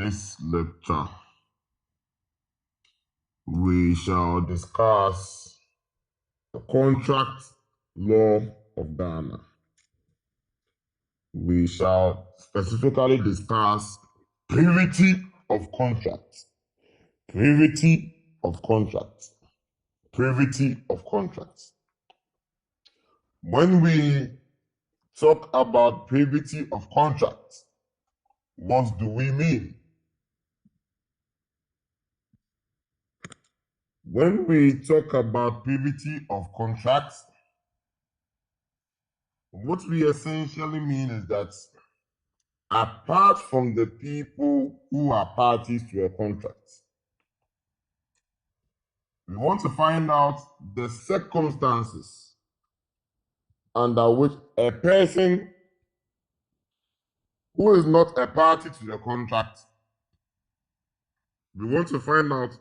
this lecture, we shall discuss the contract law of Ghana. We shall specifically discuss privity of contracts. Privity of contracts. Privity of contracts. When we talk about privity of contracts, what do we mean? When we talk about privity of contracts, what we essentially mean is that apart from the people who are parties to a contract, we want to find out the circumstances under which a person who is not a party to the contract, we want to find out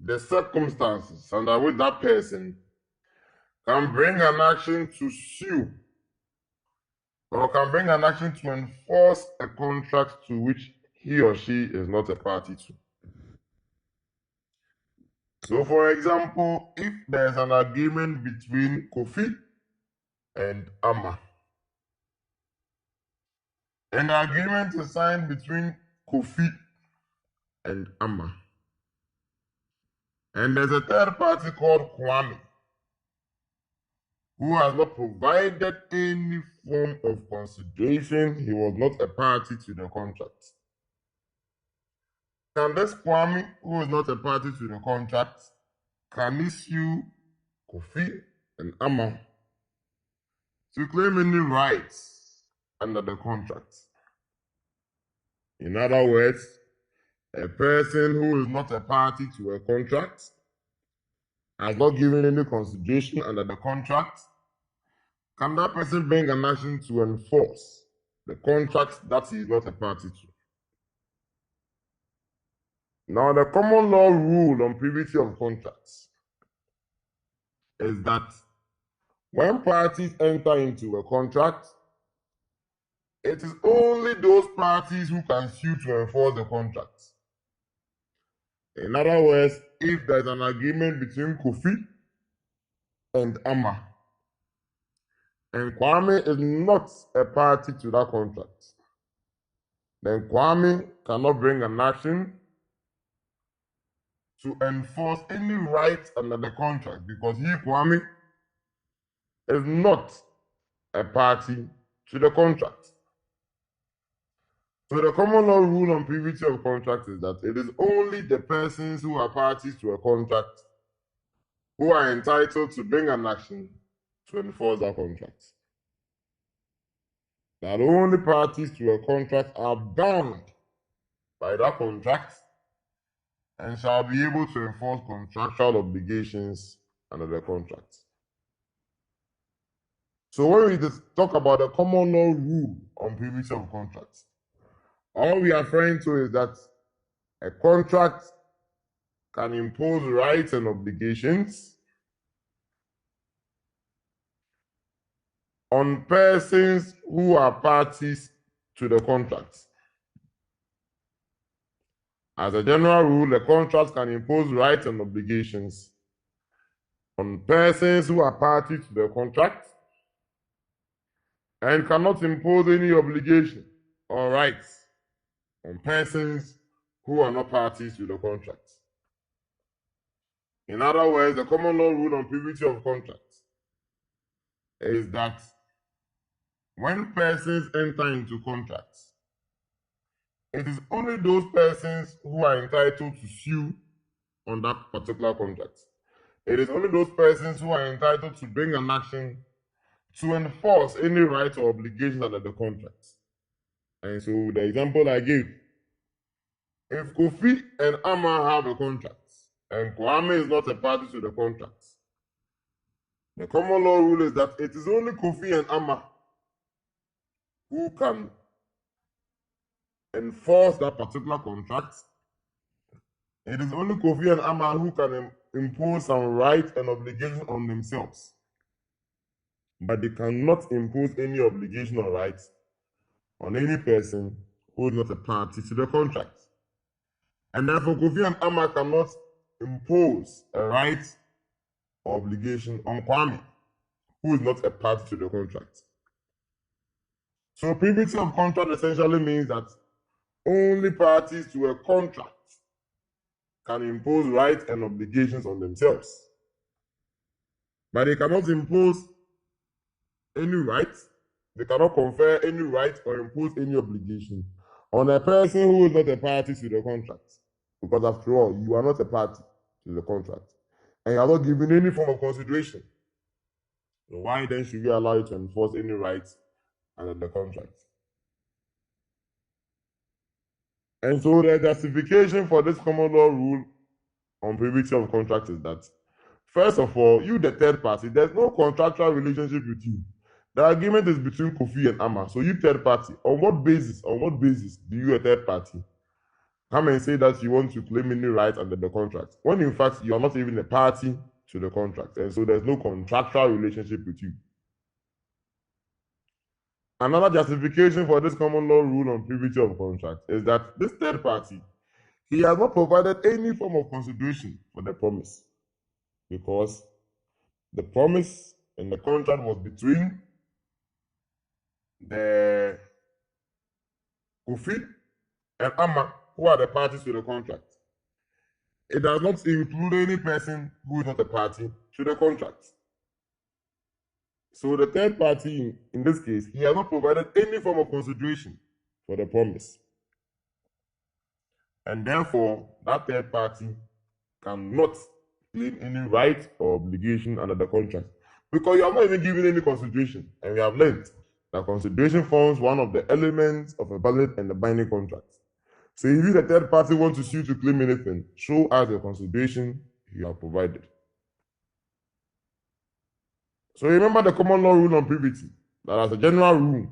the circumstances under which that person can bring an action to sue or can bring an action to enforce a contract to which he or she is not a party to. So, for example, if there's an agreement between Kofi and Amma, an agreement is signed between Kofi and Amma, and there's a third party called Kwame, who has not provided any form of consideration. He was not a party to the contract. Can this Kwame, who is not a party to the contract, can he sue Kofi and Amma to claim any rights under the contract? In other words, a person who is not a party to a contract, has not given any consideration under the contract, can that person bring an action to enforce the contract that he is not a party to? Now, the common law rule on privity of contracts is that when parties enter into a contract, it is only those parties who can sue to enforce the contract. In other words, if there's an agreement between Kofi and Amma, and Kwame is not a party to that contract, then Kwame cannot bring an action to enforce any right under the contract because he, Kwame, is not a party to the contract. So the common law rule on privity of contract is that it is only the persons who are parties to a contract who are entitled to bring an action to enforce that contract. That only parties to a contract are bound by that contract and shall be able to enforce contractual obligations under the contract. So when we talk about the common law rule on privity of contracts, all we are referring to is that a contract can impose rights and obligations on persons who are parties to the contract. As a general rule, a contract can impose rights and obligations on persons who are parties to the contract and cannot impose any obligation or rights on persons who are not parties to the contract. In other words, the common law rule on privity of contracts is that when persons enter into contracts, it is only those persons who are entitled to sue on that particular contract. It is only those persons who are entitled to bring an action to enforce any right or obligation under the contract. And so the example I gave, if Kofi and Amma have a contract and Kwame is not a party to the contract, the common law rule is that it is only Kofi and Amma who can enforce that particular contract. It is only Kofi and Amma who can impose some rights and obligations on themselves, but they cannot impose any obligation or rights on any person who is not a party to the contract. And therefore, Kofi and Amma cannot impose a right or obligation on Kwame, who is not a party to the contract. So privity of contract essentially means that only parties to a contract can impose rights and obligations on themselves. But they cannot impose any rights, they cannot confer any right or impose any obligation on a person who is not a party to the contract. Because after all, you are not a party to the contract. And you are not given any form of consideration. So why then should we allow you to enforce any rights under the contract? And so the justification for this common law rule on privity of contract is that, first of all, you the third party, there's no contractual relationship with you. The agreement is between Kofi and Amma. So you third party, on what basis do you a third party come and say that you want to claim any rights under the contract, when in fact you are not even a party to the contract, and so there's no contractual relationship with you? Another justification for this common law rule on privity of contract is that this third party, he has not provided any form of consideration for the promise, because the promise and the contract was between the Kofi and Amma, who are the parties to the contract. It does not include any person who is not a party to the contract. So the third party, in this case, he has not provided any form of consideration for the promise. And therefore, that third party cannot claim any right or obligation under the contract, because you have not even given any consideration. And we have learned that consideration forms one of the elements of a valid and a binding contract. So if you, the third party, want to sue to claim anything, show us the consideration you have provided. So remember the common law rule on privity, that as a general rule,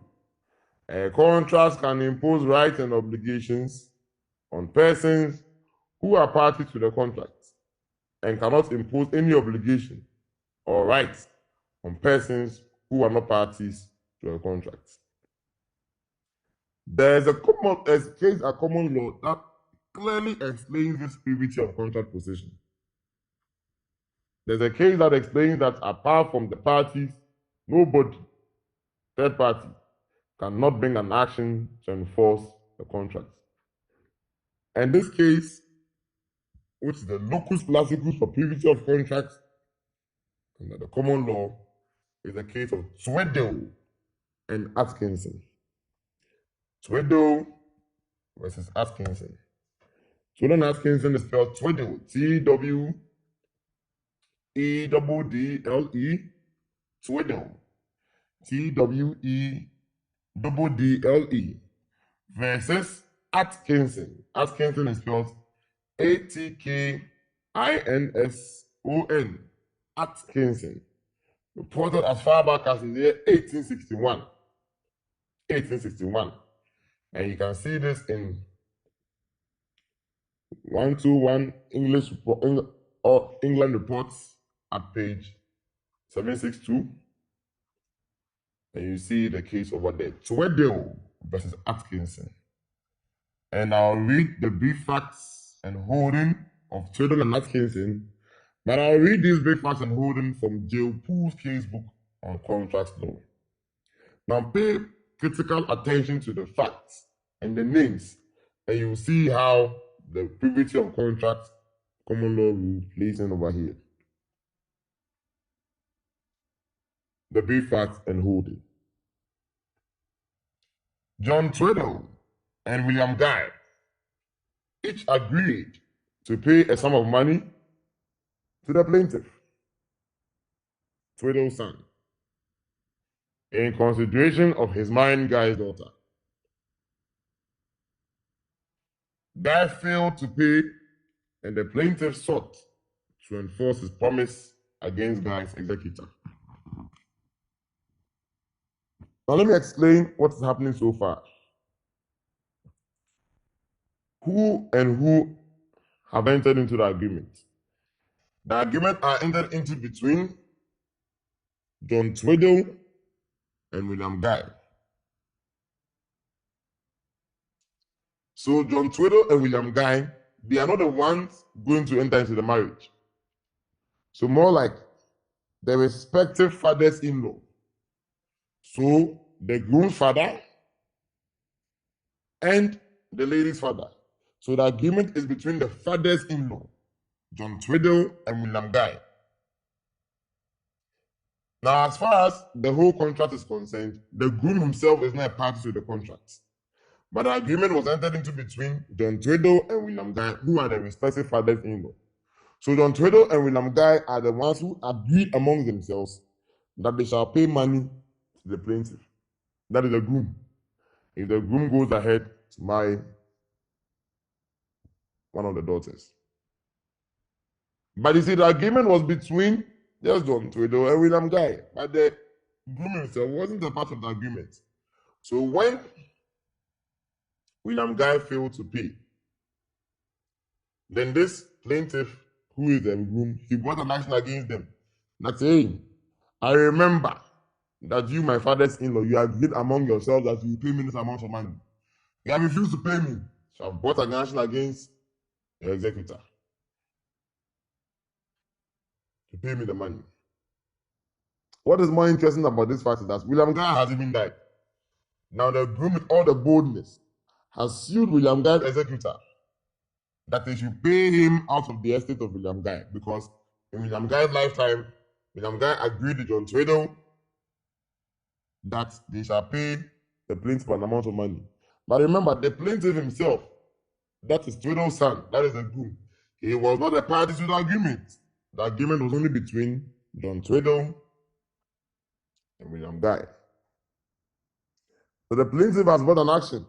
a contract can impose rights and obligations on persons who are party to the contract, and cannot impose any obligation or rights on persons who are not parties to a contract. There's a common law that clearly explains this privity of contract position. There's a case that explains that apart from the parties, nobody, third party, cannot bring an action to enforce the contract. And this case, which is the locus classicus for privity of contracts under the common law, is the case of Tweddle and Atkinson. Tweddle versus Atkinson. Tweddle and Atkinson is spelled Tweddle, Tweddle, Tweddle, Tweddle, versus Atkinson. Atkinson is spelled Atkinson. Atkinson, reported as far back as in the year 1861. And you can see this in 121 England reports at page 762. And you see the case over there, Tweddle versus Atkinson. And I'll read the brief facts and holding of Tweddle and Atkinson, but I'll read these brief facts and holding from J. Poole's casebook on contract law. Now pay critical attention to the facts and the names, and you'll see how the privity of contract common law rule plays in over here. The brief facts and holding. John Tweddle and William Guy each agreed to pay a sum of money to the plaintiff, Tweddle's son, in consideration of his man Guy's daughter. Guy failed to pay, and the plaintiff sought to enforce his promise against Guy's executor. Now let me explain what is happening so far. Who have entered into the agreement? The agreement are entered into between John Tweddle and William Guy. So John Tweddle and William Guy they are not the ones going to enter into the marriage. So more like the respective fathers-in-law. So the groom's father and the lady's father. So the agreement is between the fathers-in-law, John Twiddle and William Guy. Now, as far as the whole contract is concerned, the groom himself is not a party to the contract. But the agreement was entered into between John Twiddle and William Guy, who are the respective fathers-in-law. So John Twiddle and William Guy are the ones who agreed among themselves that they shall pay money to the plaintiff. That is the groom. If the groom goes ahead to marry one of the daughters. But you see, the agreement was between just John Twiddle and William Guy. But the groom himself wasn't a part of the agreement. So when William Guy failed to pay, then this plaintiff, who is the groom, he brought an action against them. That hey, I remember that you, my fathers-in-law, you agreed among yourselves that you pay me this amount of money. You have refused to pay me. So I've brought an action against the executor to pay me the money. What is more interesting about this fact is that William Guy has even died. Now the groom, with all the boldness, has sued William Guy's executor that they should pay him out of the estate of William Guy, because in William Guy's lifetime, William Guy agreed with John Twiddle that they shall pay the plaintiff an amount of money. But remember, the plaintiff himself, that is Twiddle's son, that is the groom, he was not a party to the agreement. The agreement was only between John Twiddle and William Guy. So the plaintiff has brought an action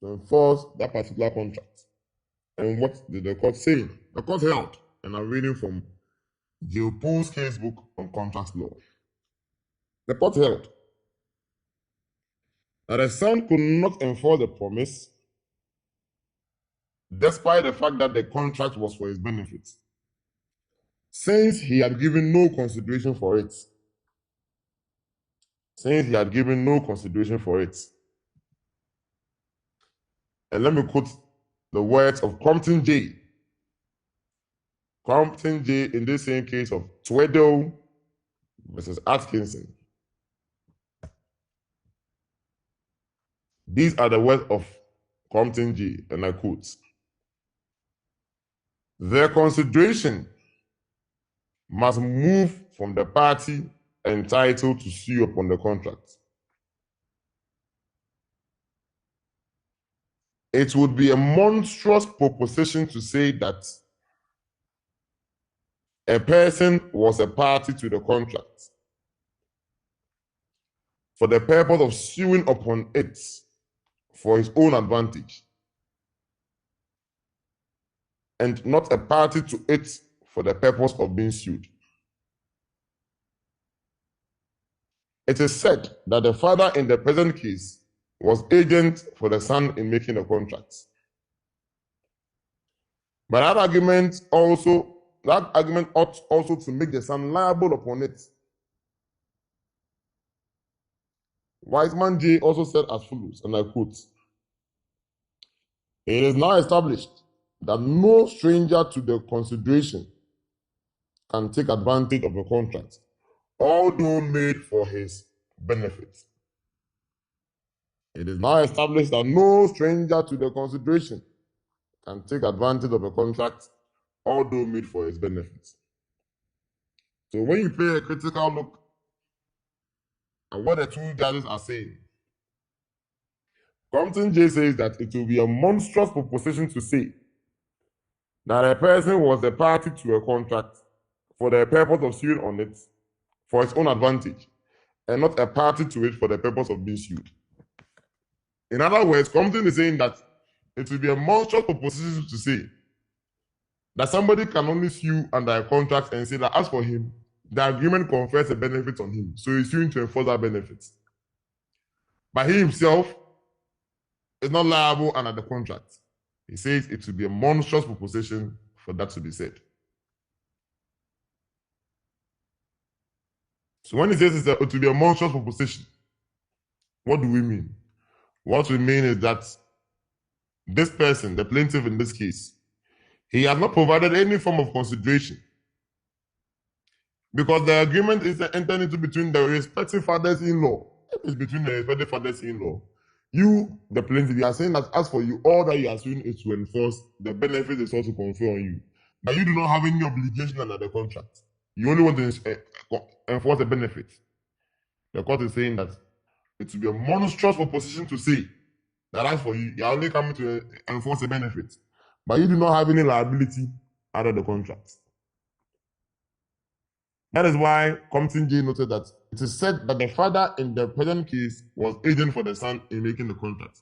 to enforce that particular contract. And what did the court say? The court held, and I'm reading from Jill Poole's casebook on contract law. The court held that a son could not enforce the promise despite the fact that the contract was for his benefit, since he had given no consideration for it. Since he had given no consideration for it. And let me quote the words of Compton J. Compton J in this same case of Twiddle versus Atkinson. These are the words of Compton J, and I quote, "Their consideration must move from the party entitled to sue upon the contract. It would be a monstrous proposition to say that a person was a party to the contract for the purpose of suing upon it for his own advantage, and not a party to it for the purpose of being sued. It is said that the father in the present case was agent for the son in making the contract. But that argument ought also to make the son liable upon it. Wiseman J also said as follows, and I quote, "It is now established that no stranger to the consideration can take advantage of a contract, although made for his benefit." It is now established that no stranger to the consideration can take advantage of a contract, although made for his benefit. So when you pay a critical look at what the two judges are saying, Compton J says that it will be a monstrous proposition to say that a person was a party to a contract for the purpose of suing on it for his own advantage, and not a party to it for the purpose of being sued. In other words, Compton is saying that it will be a monstrous proposition to say that somebody can only sue under a contract and say that as for him, the agreement confers a benefit on him, so he's suing to enforce that benefit. But he himself is not liable under the contract. He says it will be a monstrous proposition for that to be said. So when he says it will be a monstrous proposition, what do we mean? What we mean is that this person, the plaintiff in this case, He has not provided any form of consideration because the agreement is entered into between the respective fathers-in-law. It is between the respective fathers-in-law. You, the plaintiff, you are saying that as for you, all that you are doing is to enforce the benefit is also conferred on you. But you do not have any obligation under the contract. You only want to enforce the benefit. The court is saying that it will be a monstrous opposition to say that as for you, you are only coming to enforce a benefit, but you do not have any liability under the contract. That is why Compton J noted that it is said that the father in the present case was agent for the son in making the contract.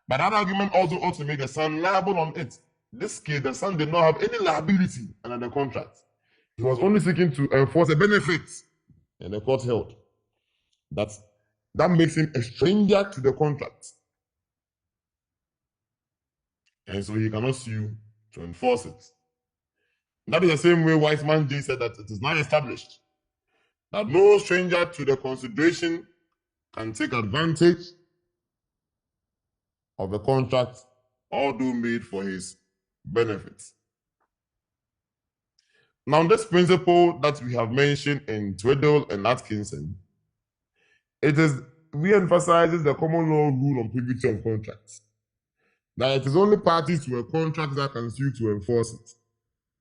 But that argument also ought to make the son liable on it. This case, the son did not have any liability under the contract. He was only seeking to enforce a benefit, and the court held that makes him a stranger to the contract. And so he cannot sue to enforce it. That is the same way Wiseman J said that it is now established that no stranger to the consideration can take advantage of the contract, although made for his benefit. Now, this principle that we have mentioned in Tweddle and Atkinson, it re-emphasizes the common law rule on privity of contracts, that it is only parties to a contract that can sue to enforce it,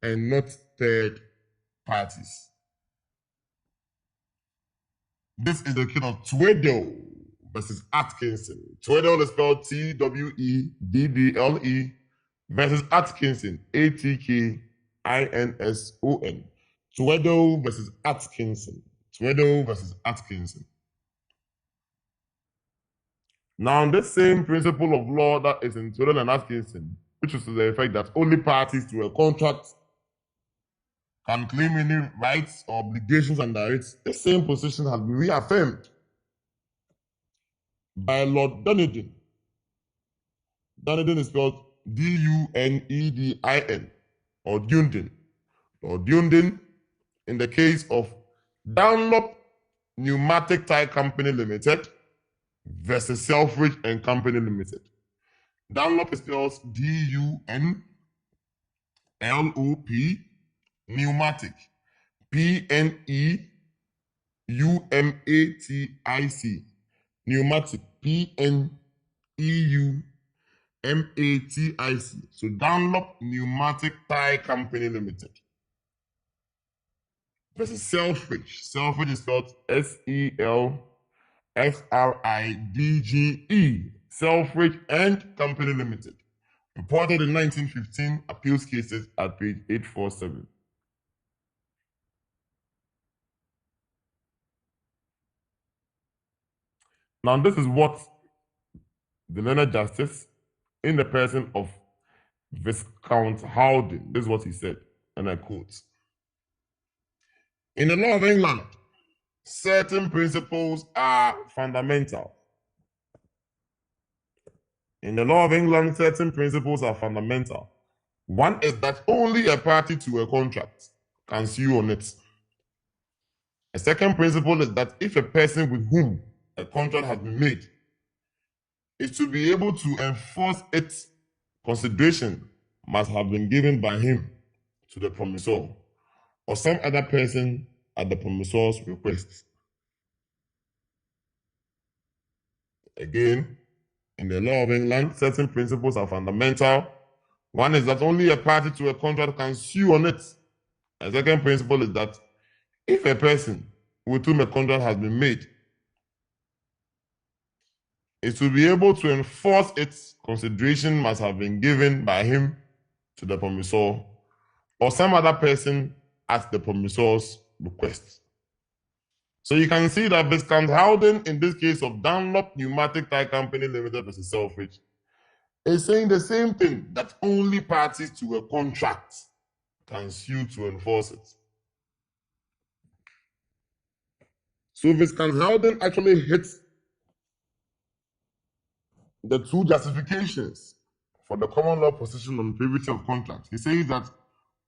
and not third parties. This is the case of Tweddle versus Atkinson. Tweddle is spelled Tweddle versus Atkinson, Atkinson. Tweddle versus Atkinson. Tweddle versus Atkinson. Now, this same principle of law that is in Tweddle and Atkinson, which is to the effect that only parties to a contract can claim any rights or obligations under it, the same position has been reaffirmed by Lord Dunedin. Dunedin is spelled Dunedin, or Dunedin. Lord Dunedin, in the case of Dunlop Pneumatic Tire Company Limited versus Selfridge and Company Limited. Dunlop is spelled Dunlop, pneumatic, pneumatic, pneumatic, pneumatic. So Dunlop Pneumatic Tire Company Limited versus Selfridge. Selfridge is spelled Selfridge, Selfridge and Company Limited. Reported in 1915, appeals cases at page 847. Now, this is what the learned justice, in the person of Viscount Howden, this is what he said, and I quote: in the law of England, certain principles are fundamental. In the law of England, certain principles are fundamental. One is that only a party to a contract can sue on it. A second principle is that if a person with whom a contract has been made is to be able to enforce its consideration must have been given by him to the promissor or some other person at the promissor's request. Again, in the law of England, certain principles are fundamental. One is that only a party to a contract can sue on it. A second principle is that if a person with whom a contract has been made is to be able to enforce its consideration must have been given by him to the promissor or some other person at the promissor's request. So you can see that Viscount Howden, in this case of Dunlop Pneumatic Tire Company Limited versus Selfridge, is saying the same thing, that only parties to a contract can sue to enforce it. So Viscount Howden actually hits the two justifications for the common law position on privity of contract. He says that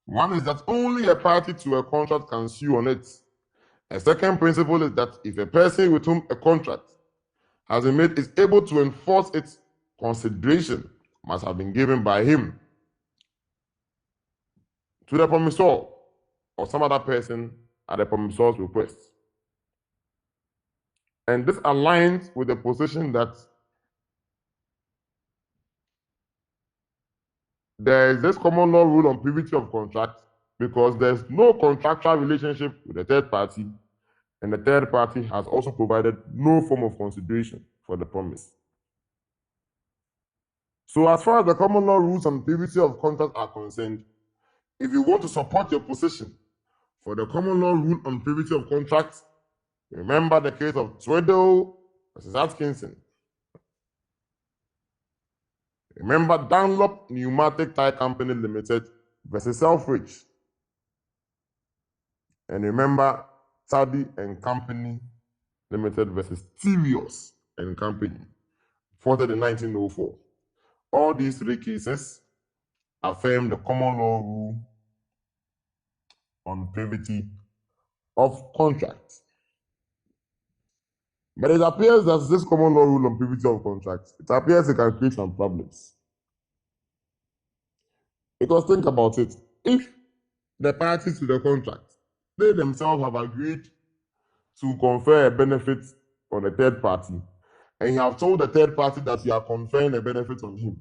one is that only a party to a contract can sue on it. A second principle is that if a person with whom a contract has been made is able to enforce its consideration must have been given by him to the promissor or some other person at the promissor's request. And this aligns with the position that there is this common law rule on privity of contract because there's no contractual relationship with the third party, and the third party has also provided no form of consideration for the promise. So as far as the common law rules on privity of contract are concerned, if you want to support your position for the common law rule on privity of contracts, remember the case of Tweddle versus Atkinson. Remember Dunlop Pneumatic Tire Company Limited versus Selfridge. And remember Saudi and Company Limited versus Tirios and Company, voted in 1904. All these three cases affirm the common law rule on privity of contracts. But it appears that this common law rule on privity of contracts, it appears it can create some problems. Because think about it, if the parties to the contract, they themselves have agreed to confer a benefit on a third party, and you have told the third party that you are conferring a benefit on him,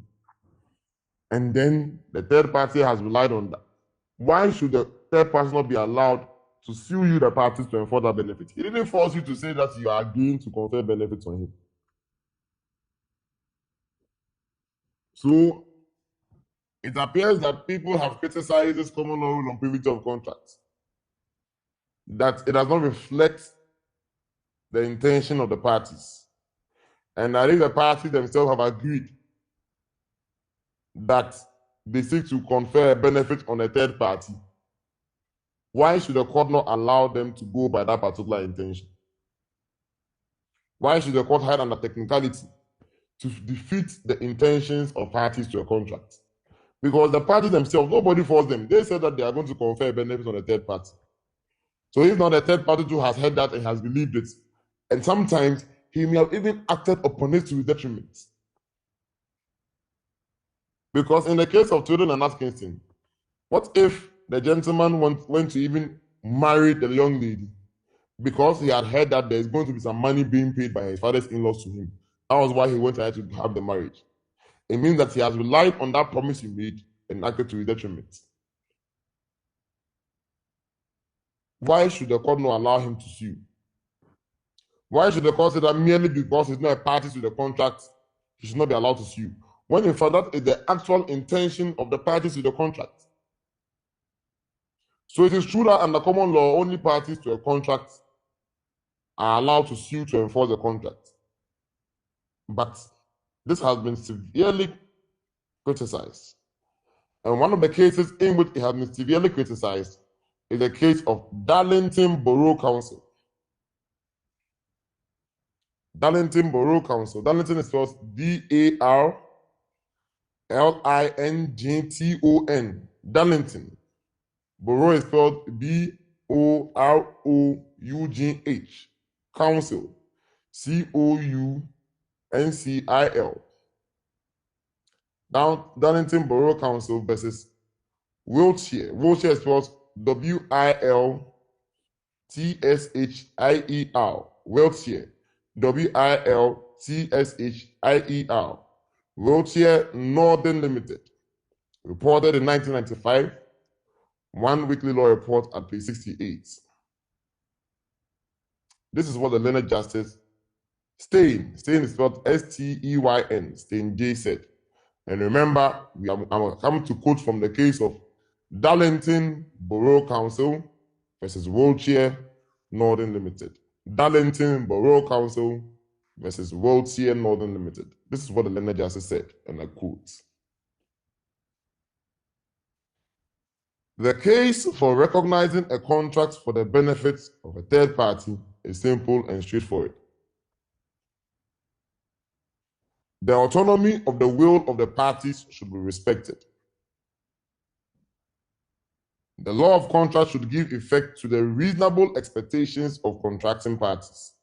and then the third party has relied on that, why should the third party not be allowed to sue you, the parties, to enforce that benefit? He didn't force you to say that you are agreeing to confer benefits on him. So it appears that people have criticized this common law rule on privity of contracts, that it does not reflect the intention of the parties, and that if the parties themselves have agreed that they seek to confer a benefit on a third party, why should the court not allow them to go by that particular intention? Why should the court hide under technicality to defeat the intentions of parties to a contract? Because the parties themselves, nobody forced them. They said that they are going to confer a benefit on a third party. So if not, the third party too has heard that and has believed it, and sometimes he may have even acted upon it to his detriment. Because in the case of Tweddle and Atkinson, what if the gentleman went to even marry the young lady because he had heard that there's going to be some money being paid by his father's in-laws to him? That was why he went ahead to have the marriage. It means that he has relied on that promise he made and acted to his detriment. Why should the court not allow him to sue? Why should the court say that merely because he's not a party to the contract, he should not be allowed to sue? When in fact that is the actual intention of the parties to the contract. So it is true that under common law, only parties to a contract are allowed to sue to enforce the contract. But this has been severely criticized. And one of the cases in which it has been severely criticized is the case of Darlington Borough Council. Darlington Borough Council. Darlington is spelled D-A-R-L-I-N-G-T-O-N. Darlington. Borough is spelled B-O-R-O-U-G-H. Council. C-O-U-N-C-I-L. Darlington Borough Council versus Wiltshire. Wiltshire is spelled W-I-L-T-S-H-I-E-R. Wiltshire. W-I-L-T-S-H-I-E-R. Wiltshire Northern Limited. Reported in 1995. One Weekly Law Report at page 68. This is what the learned justice Steyn is spelled S-T-E-Y-N, Steyn J said. And remember, I'm coming to quote from the case of Darlington Borough Council versus Wiltshire Northern Limited. Darlington Borough Council versus Wiltshire Northern Limited. This is what the learned justice said, and I quote. The case for recognizing a contract for the benefit of a third party is simple and straightforward. The autonomy of the will of the parties should be respected. The law of contract should give effect to the reasonable expectations of contracting parties.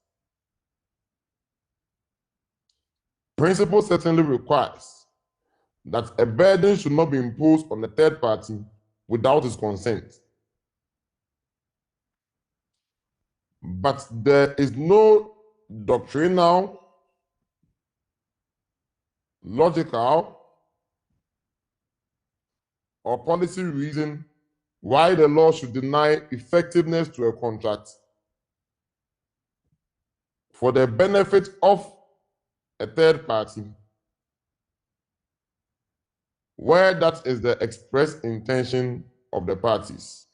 Principle certainly requires that a burden should not be imposed on the third party without his consent. But there is no doctrinal, logical, or policy reason why the law should deny effectiveness to a contract for the benefit of a third party, where that is the express intention of the parties.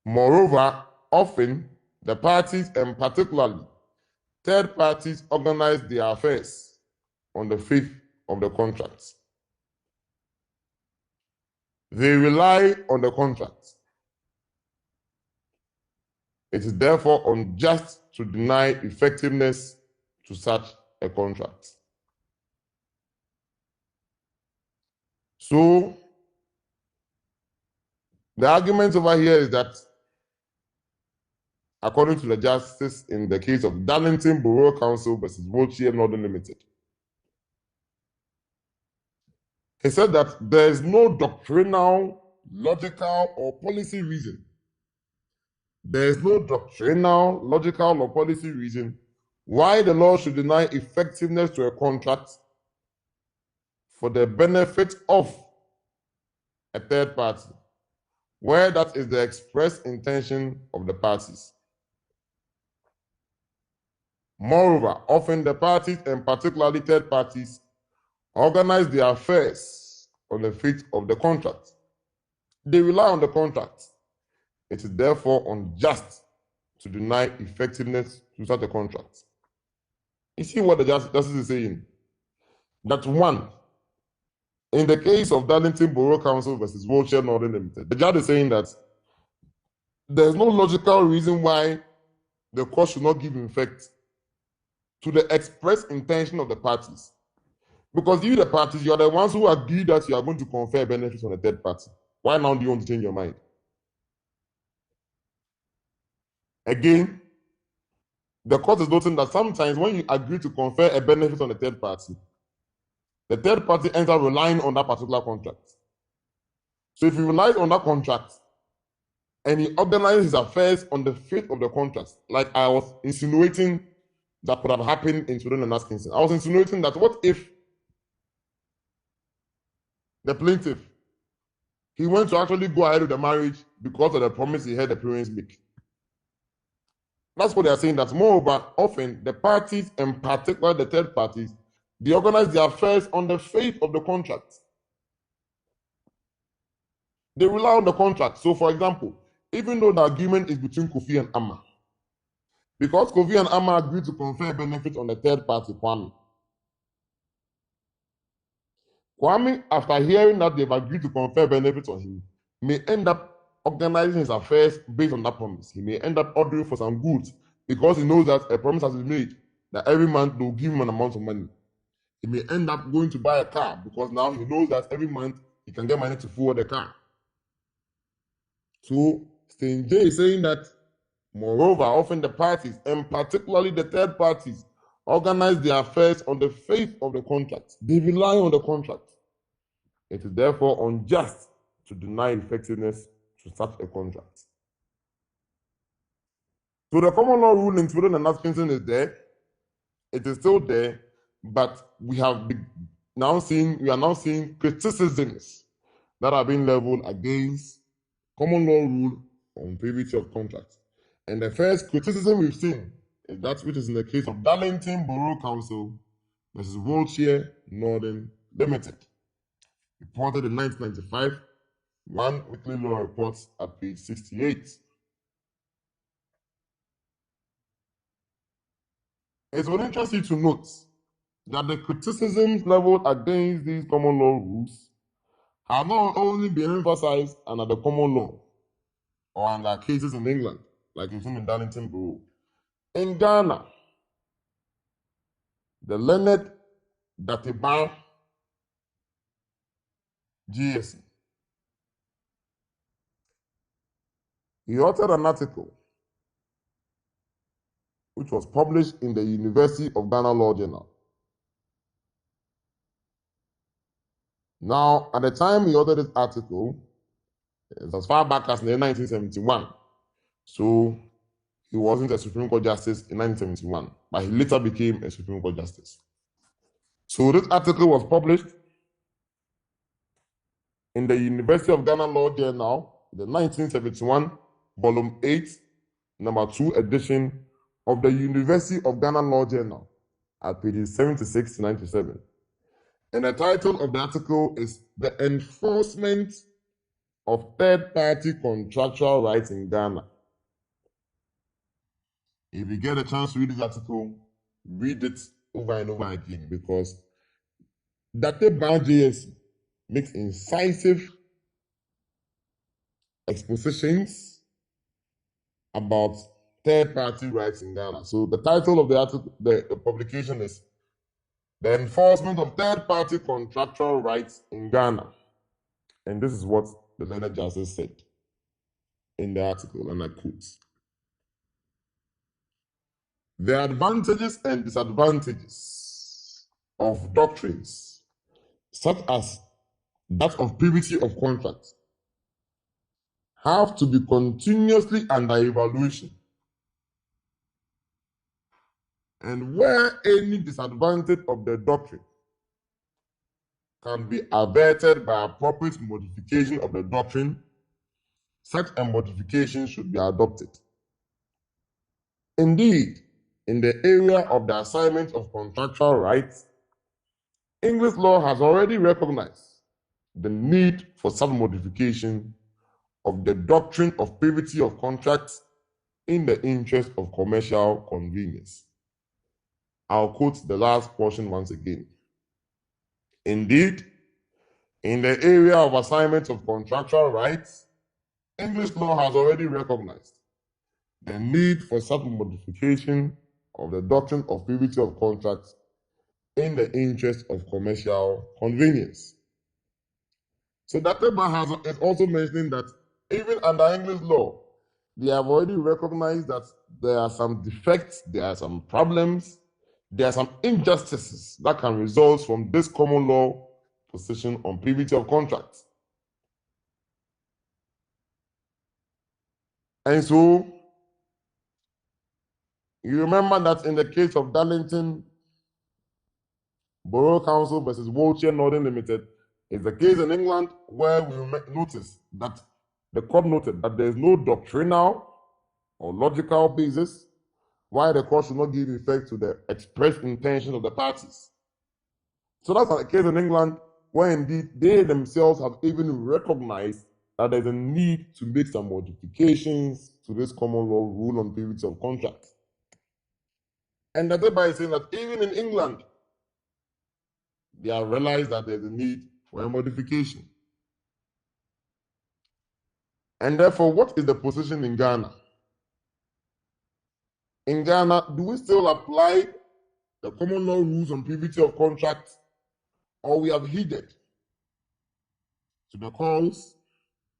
Moreover, often the parties, and particularly third parties, organize their affairs on the faith of the contract. They rely on the contract. It is therefore unjust to deny effectiveness to such a contract. So, the argument over here is that, according to the justice in the case of Darlington Borough Council versus Wiltshire Northern Limited, he said that there is no doctrinal, logical, or policy reason. There is no doctrinal, logical, or policy reason why the law should deny effectiveness to a contract for the benefit of a third party, where that is the express intention of the parties. Moreover, often the parties, and particularly third parties, organize their affairs on the faith of the contract. They rely on the contract. It is therefore unjust to deny effectiveness to such a contract. You see what the justice is saying? That one, in the case of Darlington Borough Council versus Wiltshire Northern Limited, the judge is saying that there's no logical reason why the court should not give effect to the express intention of the parties. Because you, the parties, you are the ones who agree that you are going to confer benefits on a third party. Why now do you want to change your mind? Again, the court is noting that sometimes when you agree to confer a benefit on a third party, the third party ends up relying on that particular contract. So if he relies on that contract and he organizes his affairs on the faith of the contract, like I was insinuating that could have happened in Sweden and Atkinson, I was insinuating that what if the plaintiff, he went to actually go ahead with the marriage because of the promise he heard the parents make? That's what they are saying. That moreover, often the parties, and particularly the third parties, they organize their affairs on the faith of the contract. They rely on the contract. So, for example, even though the agreement is between Kofi and Amma, because Kofi and Amma agreed to confer benefits on the third party, Kwame, after hearing that they've agreed to confer benefits on him, may end up organizing his affairs based on that promise. He may end up ordering for some goods because he knows that a promise has been made that every month they'll give him an amount of money. He may end up going to buy a car because now he knows that every month he can get money to fuel the car. So Stain J is saying that, moreover, often the parties, and particularly the third parties, organize their affairs on the faith of the contract. They rely on the contract. It is therefore unjust to deny effectiveness to such a contract. So the common law rule in Sweden and Atkinson is there. It is still there, but we are now seeing criticisms that are being leveled against common law rule on privity of contracts. And the first criticism we've seen is that which is in the case of Darlington Borough Council versus Wiltshire Northern Limited, reported in 1995, One Weekly Law Reports at page 68. It will interest you to note that the criticisms leveled against these common law rules have not only been emphasized under the common law or under cases in England, like you've seen in Darlington Borough. In Ghana, the learned Datiba GSC, he authored an article which was published in the University of Ghana Law Journal. Now, at the time he authored this article, it's as far back as 1971. So he wasn't a Supreme Court justice in 1971, but he later became a Supreme Court justice. So this article was published in the University of Ghana Law Journal, the 1971, volume 8, number 2 edition of the University of Ghana Law Journal at pages 76 to 97. And the title of the article is The Enforcement of Third-Party Contractual Rights in Ghana. If you get a chance to read this article, read it over and over again, because Dr. Brown JSC makes incisive expositions about third-party rights in Ghana. So the title of the article, the publication is The Enforcement of Third-Party Contractual Rights in Ghana. And this is what the learned justice said in the article, and I quote: "The advantages and disadvantages of doctrines such as that of privity of contract have to be continuously under evaluation, and where any disadvantage of the doctrine can be averted by appropriate modification of the doctrine, such a modification should be adopted. Indeed, in the area of the assignment of contractual rights, English law has already recognized the need for some modification of the doctrine of privity of contracts in the interest of commercial convenience." I'll quote the last portion once again. "Indeed, in the area of assignment of contractual rights, English law has already recognized the need for some modification of the doctrine of privity of contracts in the interest of commercial convenience." So Dr. Bahaz is also mentioning that even under English law, they have already recognized that there are some defects, there are some problems, there are some injustices that can result from this common law position on privity of contracts. And so, you remember that in the case of Darlington Borough Council versus Wiltshire Northern Limited, it's a case in England where we notice that the court noted that there is no doctrinal or logical basis why the court should not give effect to the expressed intention of the parties. So that's a case in England where indeed they themselves have even recognized that there's a need to make some modifications to this common law rule on privity of contract. And that thereby saying that even in England, they have realized that there's a need for a modification. And therefore, what is the position in Ghana? In Ghana, do we still apply the common law rules on privity of contract, or we have heeded to the calls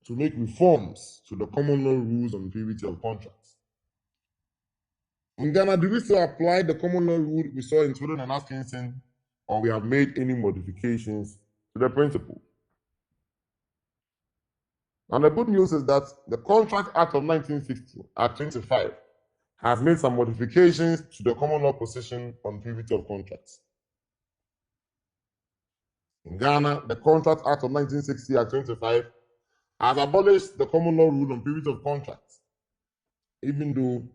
to make reforms to the common law rules on privity of contracts? In Ghana, do we still apply the common law rule we saw in Sweden and Atkinson, or we have made any modifications to the principle? And the good news is that the Contract Act of 1960, Act 25, has made some modifications to the common law position on privity of contracts. In Ghana, the Contract Act of 1960, Act 25, has abolished the common law rule on privity of contracts, even though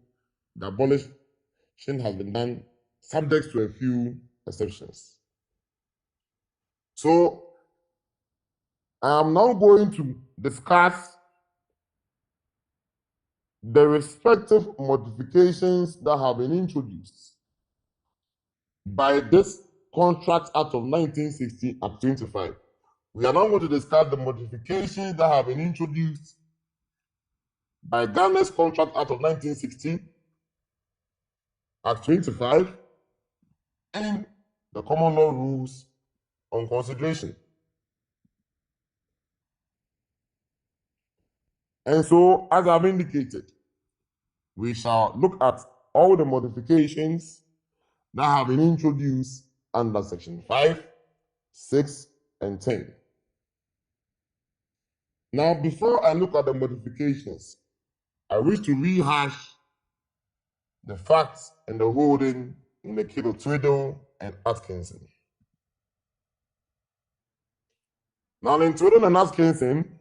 the abolition has been done subject to a few exceptions. So, I am now going to discuss the respective modifications that have been introduced by this Contract Act of 1960 Act 25. We are now going to discuss the modifications that have been introduced by Ghana's Contract Act of 1960 Act 25 and the common law rules on consideration. And so, as I've indicated, we shall look at all the modifications that have been introduced under Section 5, 6, and 10. Now, before I look at the modifications, I wish to rehash the facts and the holding in the case of Twiddle and Atkinson. Now, in Twiddle and Atkinson,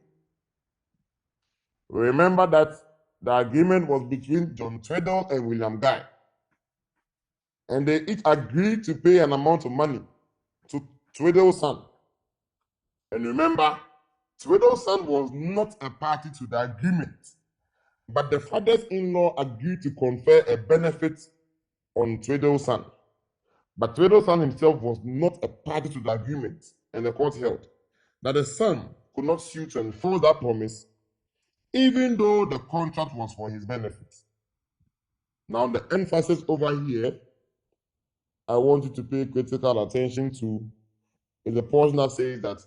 remember that the agreement was between John Twiddle and William Guy, and they each agreed to pay an amount of money to Twiddle's son. And remember, Twiddle's son was not a party to the agreement, but the fathers-in-law agreed to confer a benefit on Twiddle's son. But Twiddle's son himself was not a party to the agreement, and the court held that the son could not sue to enforce that promise, even though the contract was for his benefit. Now, the emphasis over here, I want you to pay critical attention to, is the portion that says that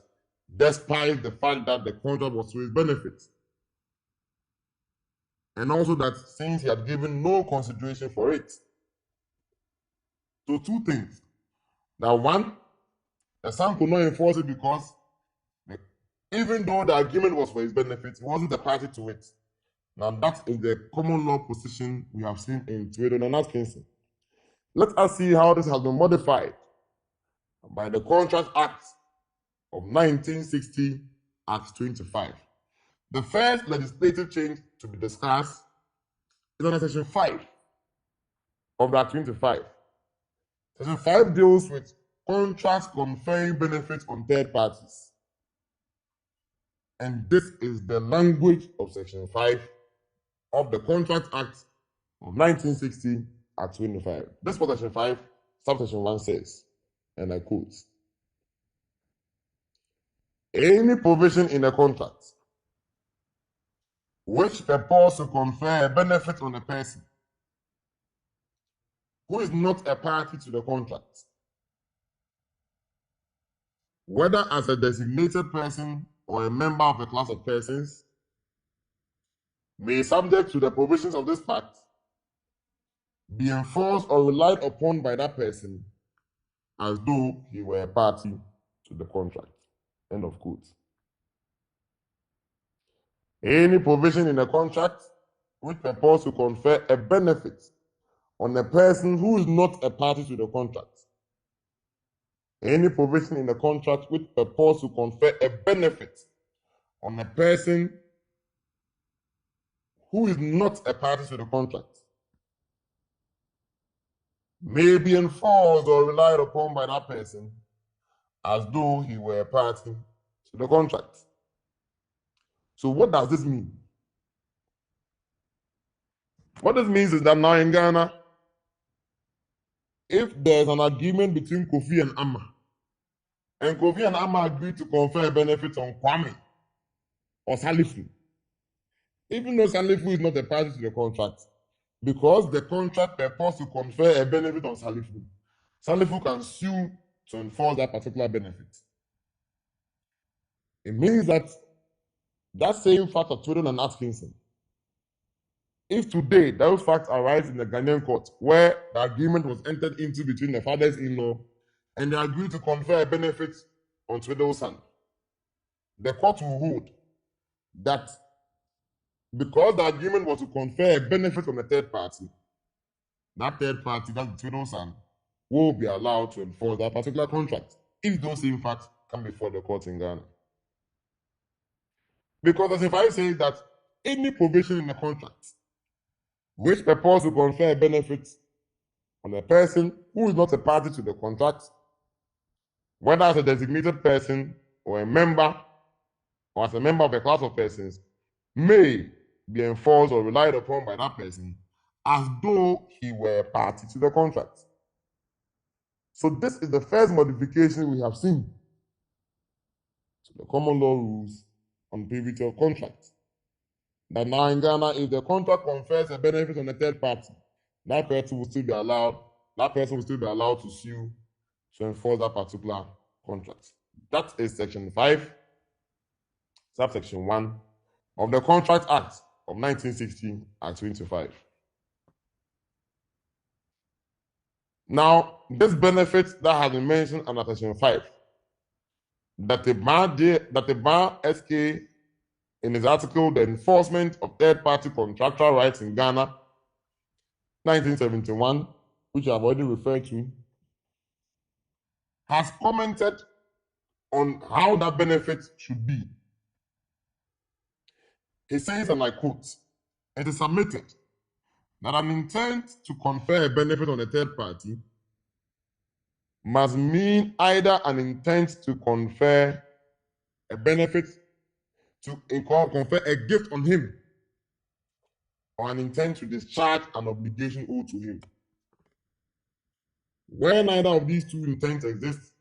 despite the fact that the contract was to his benefit, and also that since he had given no consideration for it. So two things. Now, one, the son could not enforce it because even though the agreement was for his benefit, he wasn't a party to it. Now, that is the common law position we have seen in Twiddle and Atkinson. Let us see how this has been modified by the Contract Act of 1960, Act 25. The first legislative change to be discussed is under Section 5 of that 25. Section 5 deals with contracts conferring benefits on third parties. And this is the language of Section 5 of the Contract Act of 1960 at 25. This is what Section 5, subsection 1 says, and I quote, any provision in a contract which purports to confer a benefit on a person who is not a party to the contract, whether as a designated person or a member of a class of persons, may, subject to the provisions of this Act, be enforced or relied upon by that person as though he were a party to the contract. End of quote. Any provision in a contract which purports to confer a benefit on a person who is not a party to the contract. Any provision in a contract which purports to confer a benefit on a person who is not a party to the contract may be enforced or relied upon by that person as though he were a party to the contract. So what does this mean? What this means is that now in Ghana, if there's an agreement between Kofi and Amma, and Kofi and Amma agree to confer a benefit on Kwame or Salifu, even though Salifu is not a party to the contract, because the contract purports to confer a benefit on Salifu, Salifu can sue to enforce that particular benefit. It means that same fact of Twiddle and Atkinson, if today those facts arise in the Ghanaian court where the agreement was entered into between the fathers-in-law and they agreed to confer a benefit on Twiddle's son, the court will hold that because the agreement was to confer a benefit on a third party, that third party, that's the Twiddle's son, will be allowed to enforce that particular contract if those same facts come before the court in Ghana. Because as if I say that any provision in a contract which purports to confer a benefit on a person who is not a party to the contract, whether as a designated person or a member or as a member of a class of persons, may be enforced or relied upon by that person as though he were a party to the contract. So this is the first modification we have seen to the common law rules on privity of contract. That now in Ghana, if the contract confers a benefit on a third party, that person will still be allowed to sue to enforce that particular contract. That is Section 5, subsection 1 of the Contract Act of 1960 at 25. Now, this benefit that has been mentioned under Section 5, that the bar SK in his article, The Enforcement of Third-Party Contractual Rights in Ghana, 1971, which I've already referred to, has commented on how that benefit should be. He says, and I quote, "It is submitted that an intent to confer a benefit on a third party must mean either an intent to confer a benefit, to confer a gift on him, or an intent to discharge an obligation owed to him. Where neither of these two intents exist,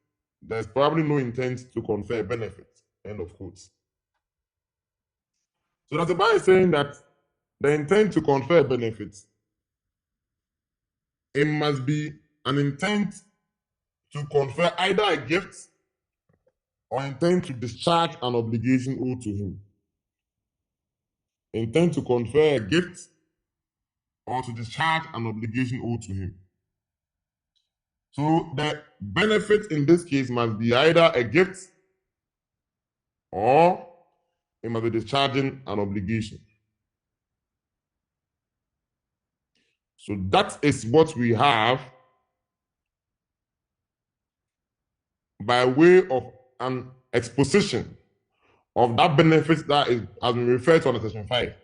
there's probably no intent to confer a benefit." End of quote. So that the Bible is saying that the intent to confer a benefit, it must be an intent to confer either a gift or intent to discharge an obligation owed to him. Intent to confer a gift or to discharge an obligation owed to him. So the benefit in this case must be either a gift or it must be discharging an obligation. So that is what we have by way of an exposition of that benefit that has been referred to under section 5.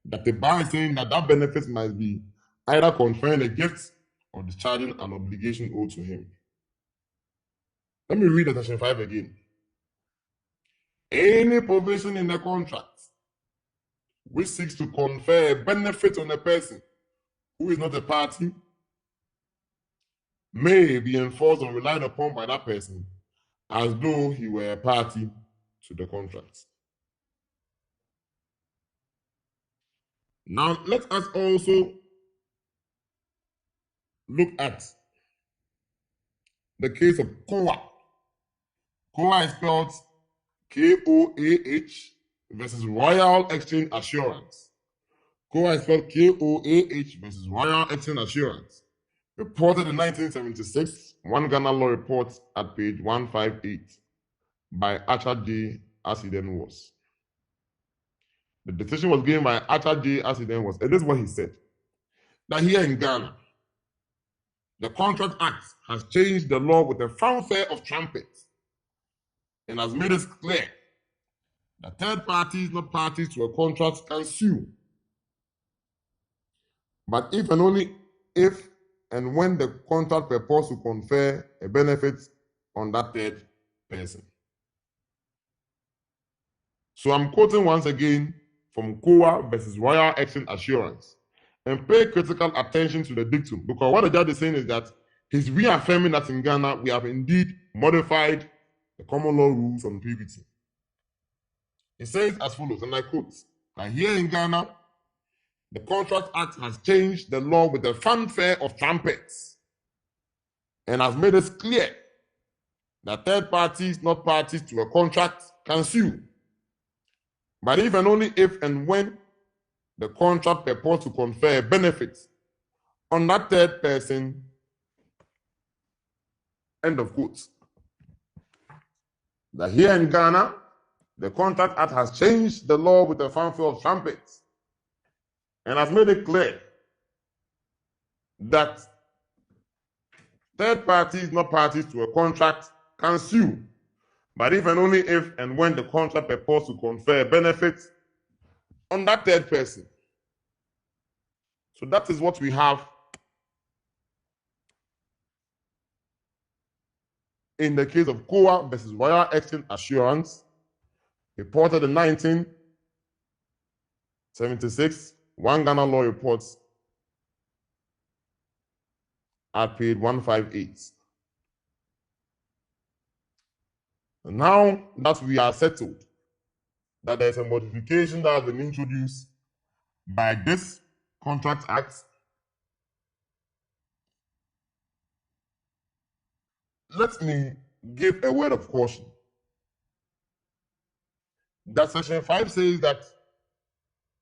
That the bar is saying that that benefit must be either conferring a gift or discharging an obligation owed to him. Let me read the section 5 again. Any provision in the contract which seeks to confer a benefit on a person who is not a party may be enforced or relied upon by that person as though he were a party to the contract. Now, let us also look at the case of COA. COA is spelled KOAH versus Royal Exchange Assurance. COA is spelled KOAH versus Royal Exchange Assurance. Reported in 1976, One Ghana Law Report at page 158 by Archer J. as he then was. The decision was given by Archer J. as he then was. And this is what he said. That here in Ghana, the Contract Act has changed the law with a fanfare of trumpets and has made it clear that third parties, not parties to a contract, can sue. But if and only if and when the contract purports to confer a benefit on that third person. So I'm quoting once again from COA versus Royal Exchange Assurance. And pay critical attention to the dictum, because what the judge is saying is that he's reaffirming that in Ghana we have indeed modified the common law rules on privity. He says as follows, and I quote, that here in Ghana, the Contract Act has changed the law with a fanfare of trumpets and has made it clear that third parties, not parties to a contract, can sue. But if and only if and when the contract purports to confer a benefit on that third person. End of quote. That here in Ghana, the Contract Act has changed the law with a fanfare of trumpets and has made it clear that third parties, not parties to a contract, can sue, but if and only if and when the contract purports to confer a benefit on that third person. So that is what we have in the case of COA versus Royal Exchange Assurance, reported in 1976, One Ghana Law Reports at page 158. And now that we are settled that there is a modification that has been introduced by this Contract Act, let me give a word of caution. That section 5 says that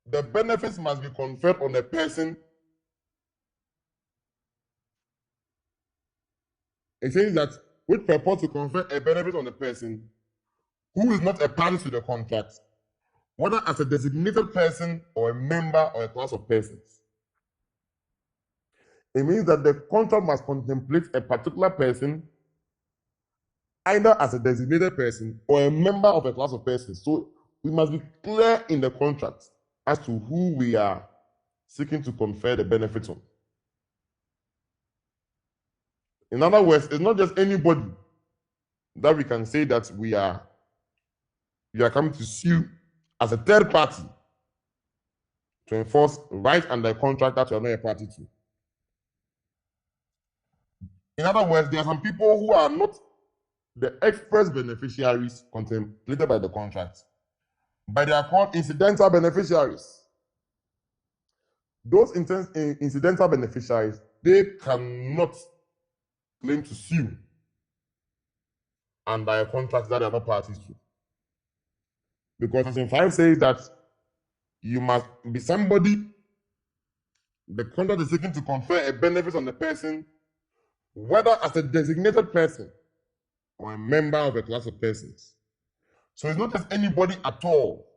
the benefits must be conferred on a person. It says that with purpose to confer a benefit on a person who is not a party to the contract, whether as a designated person or a member or a class of persons. It means that the contract must contemplate a particular person either as a designated person or a member of a class of persons. So we must be clear in the contract as to who we are seeking to confer the benefits on. In other words, it's not just anybody that we can say that we are coming to sue as a third party to enforce rights under a contract that you are not a party to. In other words, there are some people who are not the express beneficiaries contemplated by the contract, but they are called incidental beneficiaries. Those incidental beneficiaries, they cannot claim to sue under a contract that they are not parties to. Because Section 5 says that you must be somebody, the contract is seeking to confer a benefit on the person, whether as a designated person or a member of a class of persons. So it's not just anybody at all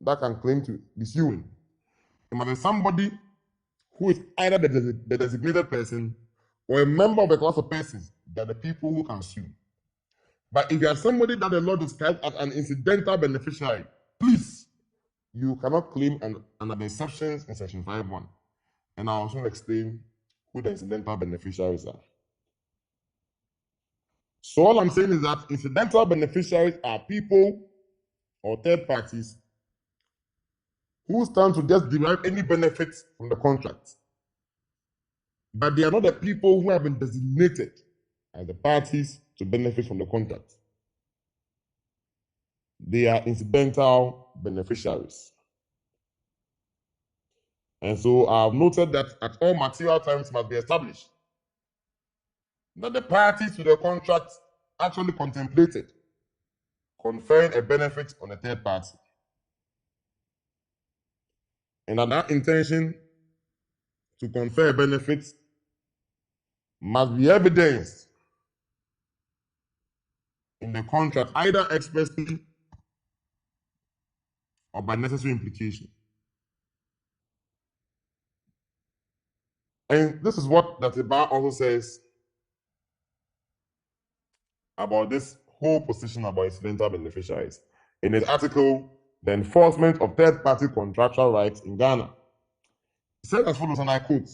that can claim to be suing. It must be somebody who is either the designated person or a member of a class of persons. They're the people who can sue. But if you are somebody that the law describes as an incidental beneficiary, please, you cannot claim under the exceptions in Section 5.1. And I'll also explain who the incidental beneficiaries are. So all I'm saying is that incidental beneficiaries are people or third parties who stand to just derive any benefits from the contract. But they are not the people who have been designated as the parties to benefit from the contract. They are incidental beneficiaries. And so I've noted that at all material terms must be established that the parties to the contract actually contemplated conferring a benefit on a third party. And that intention to confer a benefit must be evidenced in the contract, either expressly or by necessary implication. And this is what the bar also says about this whole position about incidental beneficiaries. In his article, The Enforcement of Third-Party Contractual Rights in Ghana, he said as follows, and I quote,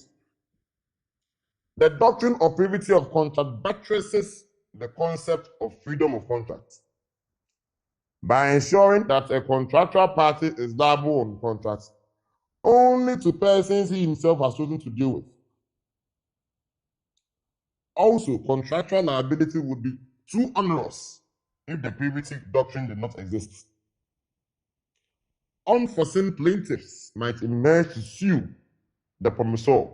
"The doctrine of privity of contract buttresses the concept of freedom of contract by ensuring that a contractual party is liable on contracts only to persons he himself has chosen to deal with. Also, contractual liability would be too onerous if the privity doctrine did not exist. Unforeseen plaintiffs might emerge to sue the promissor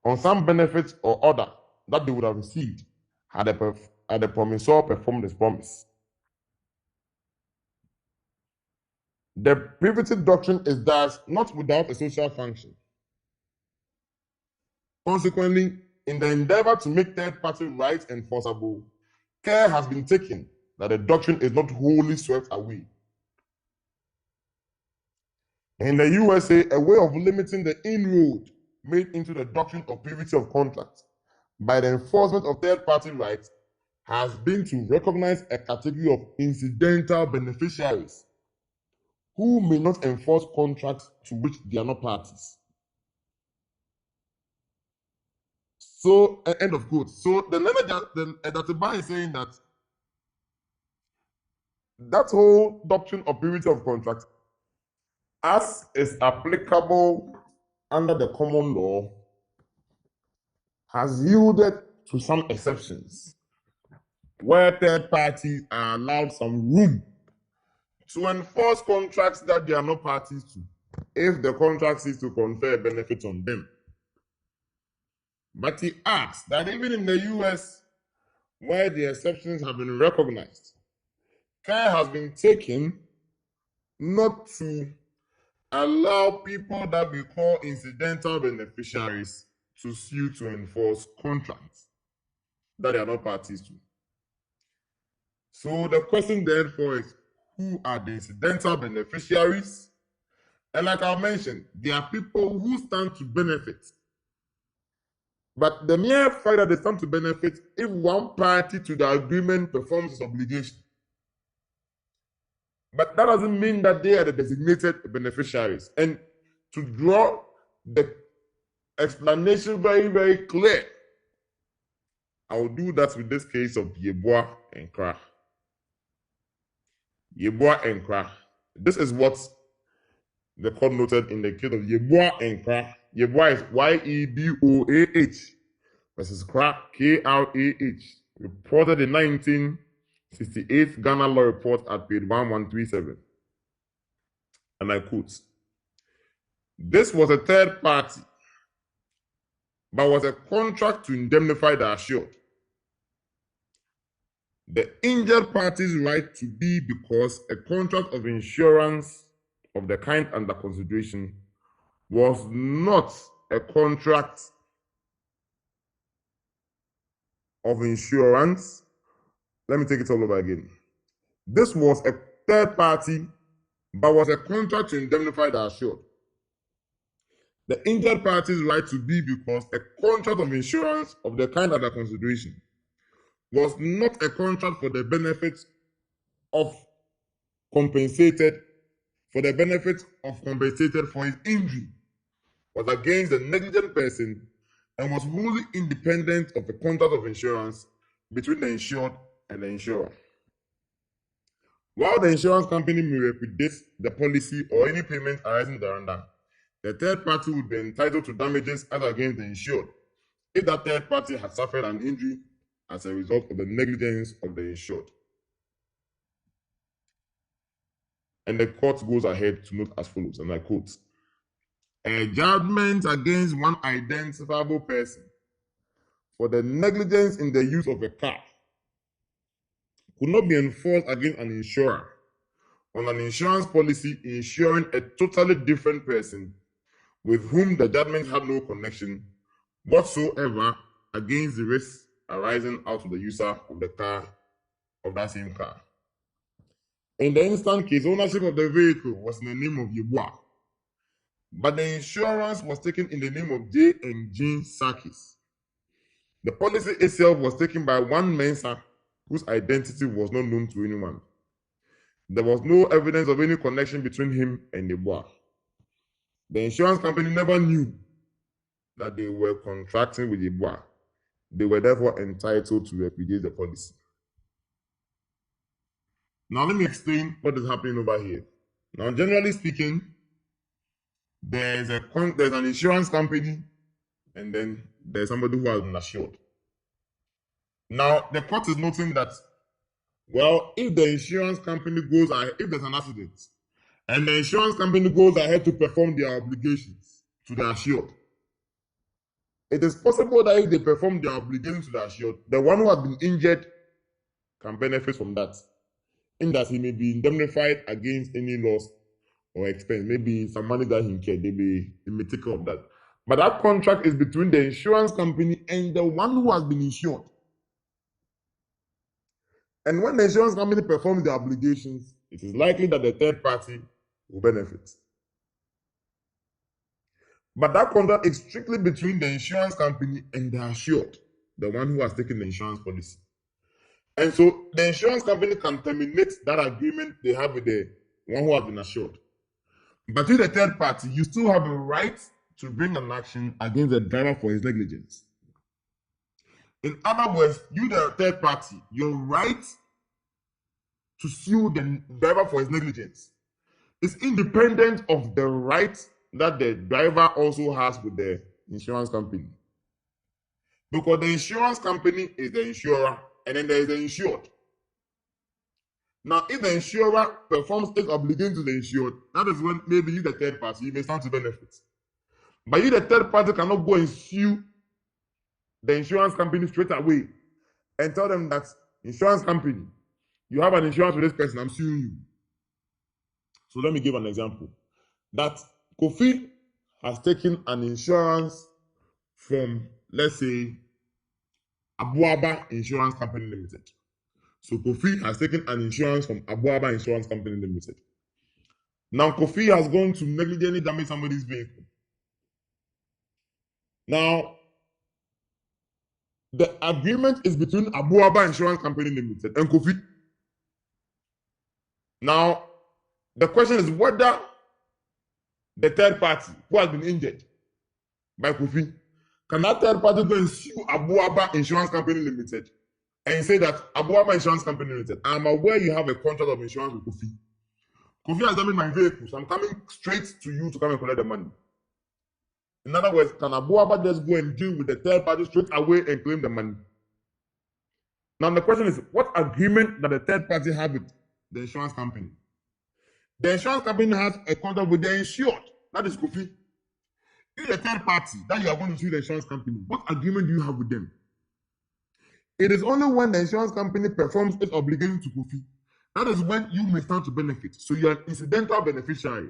on some benefits or other that they would have received had the promissor performed his promise. The privity doctrine is thus not without a social function. Consequently, in the endeavor to make third-party rights enforceable, care has been taken that the doctrine is not wholly swept away. In the USA, a way of limiting the inroad made into the doctrine of privity of contract by the enforcement of third-party rights has been to recognize a category of incidental beneficiaries who may not enforce contracts to which they are not parties." So, end of quote. So the Edatiba is saying that that whole doctrine of privity of contract, as is applicable under the common law, has yielded to some exceptions where third parties are allowed some room to enforce contracts that they are not parties to if the contract seeks to confer benefits on them. But he adds that even in the US, where the exceptions have been recognized, care has been taken not to allow people that we call incidental beneficiaries to sue to enforce contracts that they are not parties to. So the question therefore is, who are the incidental beneficiaries. And like I mentioned, there are people who stand to benefit. But the mere fact that they stand to benefit if one party to the agreement performs its obligation. But that doesn't mean that they are the designated beneficiaries. And to draw the explanation very, very clear, I will do that with this case of Yeboah and Kra. Yeboah and Kra. This is what the court noted in the case of Yeboah and Kra. Yeboah is Y-E-B-O-A-H versus Kra, K-R-A-H, reported in 1968 Ghana Law Report at page 1137. And I quote, "This was a third party, but was a contract to indemnify the assured. The injured party's right to be because a contract of insurance of the kind under consideration was not a contract of insurance." Let me take it all over again. This was a third party, but was a contract to indemnify the assured. The injured party's right to be because a contract of insurance of the kind under consideration was not a contract for the benefit of compensated for his injury, was against the negligent person, and was wholly independent of the contract of insurance between the insured and the insurer. While the insurance company may liquidate the policy or any payment arising thereunder, the third party would be entitled to damages as against the insured if that third party had suffered an injury as a result of the negligence of the insured. And the court goes ahead to note as follows, and I quote, "A judgment against one identifiable person for the negligence in the use of a car could not be enforced against an insurer on an insurance policy insuring a totally different person with whom the judgment had no connection whatsoever against the risks arising out of the user of the car, of that same car." In the instant case, ownership of the vehicle was in the name of Yeboah, but the insurance was taken in the name of J. and Jean Sarkis. The policy itself was taken by one Mensah whose identity was not known to anyone. There was no evidence of any connection between him and Yeboah. The insurance company never knew that they were contracting with Yeboah. They were therefore entitled to repudiate the policy. Now let me explain what is happening over here. Now, generally speaking, there's an insurance company, and then there's somebody who has been assured. Now, the court is noting that, well, if the insurance company goes ahead, if there's an accident, and the insurance company goes ahead to perform their obligations to the assured, it is possible that if they perform their obligations to the assured, the one who has been injured can benefit from that, in that he may be indemnified against any loss or expense, maybe some money that he incurred, they may take care of that. But that contract is between the insurance company and the one who has been insured. And when the insurance company performs the obligations, it is likely that the third party will benefit. But that contract is strictly between the insurance company and the assured, the one who has taken the insurance policy. And so the insurance company can terminate that agreement they have with the one who has been assured. But with the third party, you still have a right to bring an action against the driver for his negligence. In other words, you, the third party, your right to sue the driver for his negligence is independent of the right that the driver also has with the insurance company. Because the insurance company is the insurer, and then there is the insured. Now, if the insurer performs its obligation to the insured, that is when maybe you, the third party, you may stand to benefit. But you, the third party, cannot go and sue the insurance company straight away and tell them that, insurance company, you have an insurance with this person, I'm suing you. So let me give an example. That Kofi has taken an insurance from, let's say, Abuaba Insurance Company Limited. So Kofi has taken an insurance from Abuaba Insurance Company Limited. Now Kofi has gone to negligently damage somebody's vehicle. Now, the agreement is between Abuaba Insurance Company Limited and Kofi. Now, the question is whether the third party who has been injured by Kofi, can that third party go and sue Abuaba Insurance Company Limited and say that Abuaba Insurance Company Limited, I'm aware you have a contract of insurance with Kofi. Kofi has damaged my vehicle, so I'm coming straight to you to come and collect the money. In other words, can Abuaba just go and deal with the third party straight away and claim the money? Now the question is, what agreement that the third party have with the insurance company? The insurance company has a contract with the insured, that is Kofi. If the third party that you are going to sue the insurance company, what agreement do you have with them? It is only when the insurance company performs its obligation to Kofi, that is when you may stand to benefit. So you are an incidental beneficiary.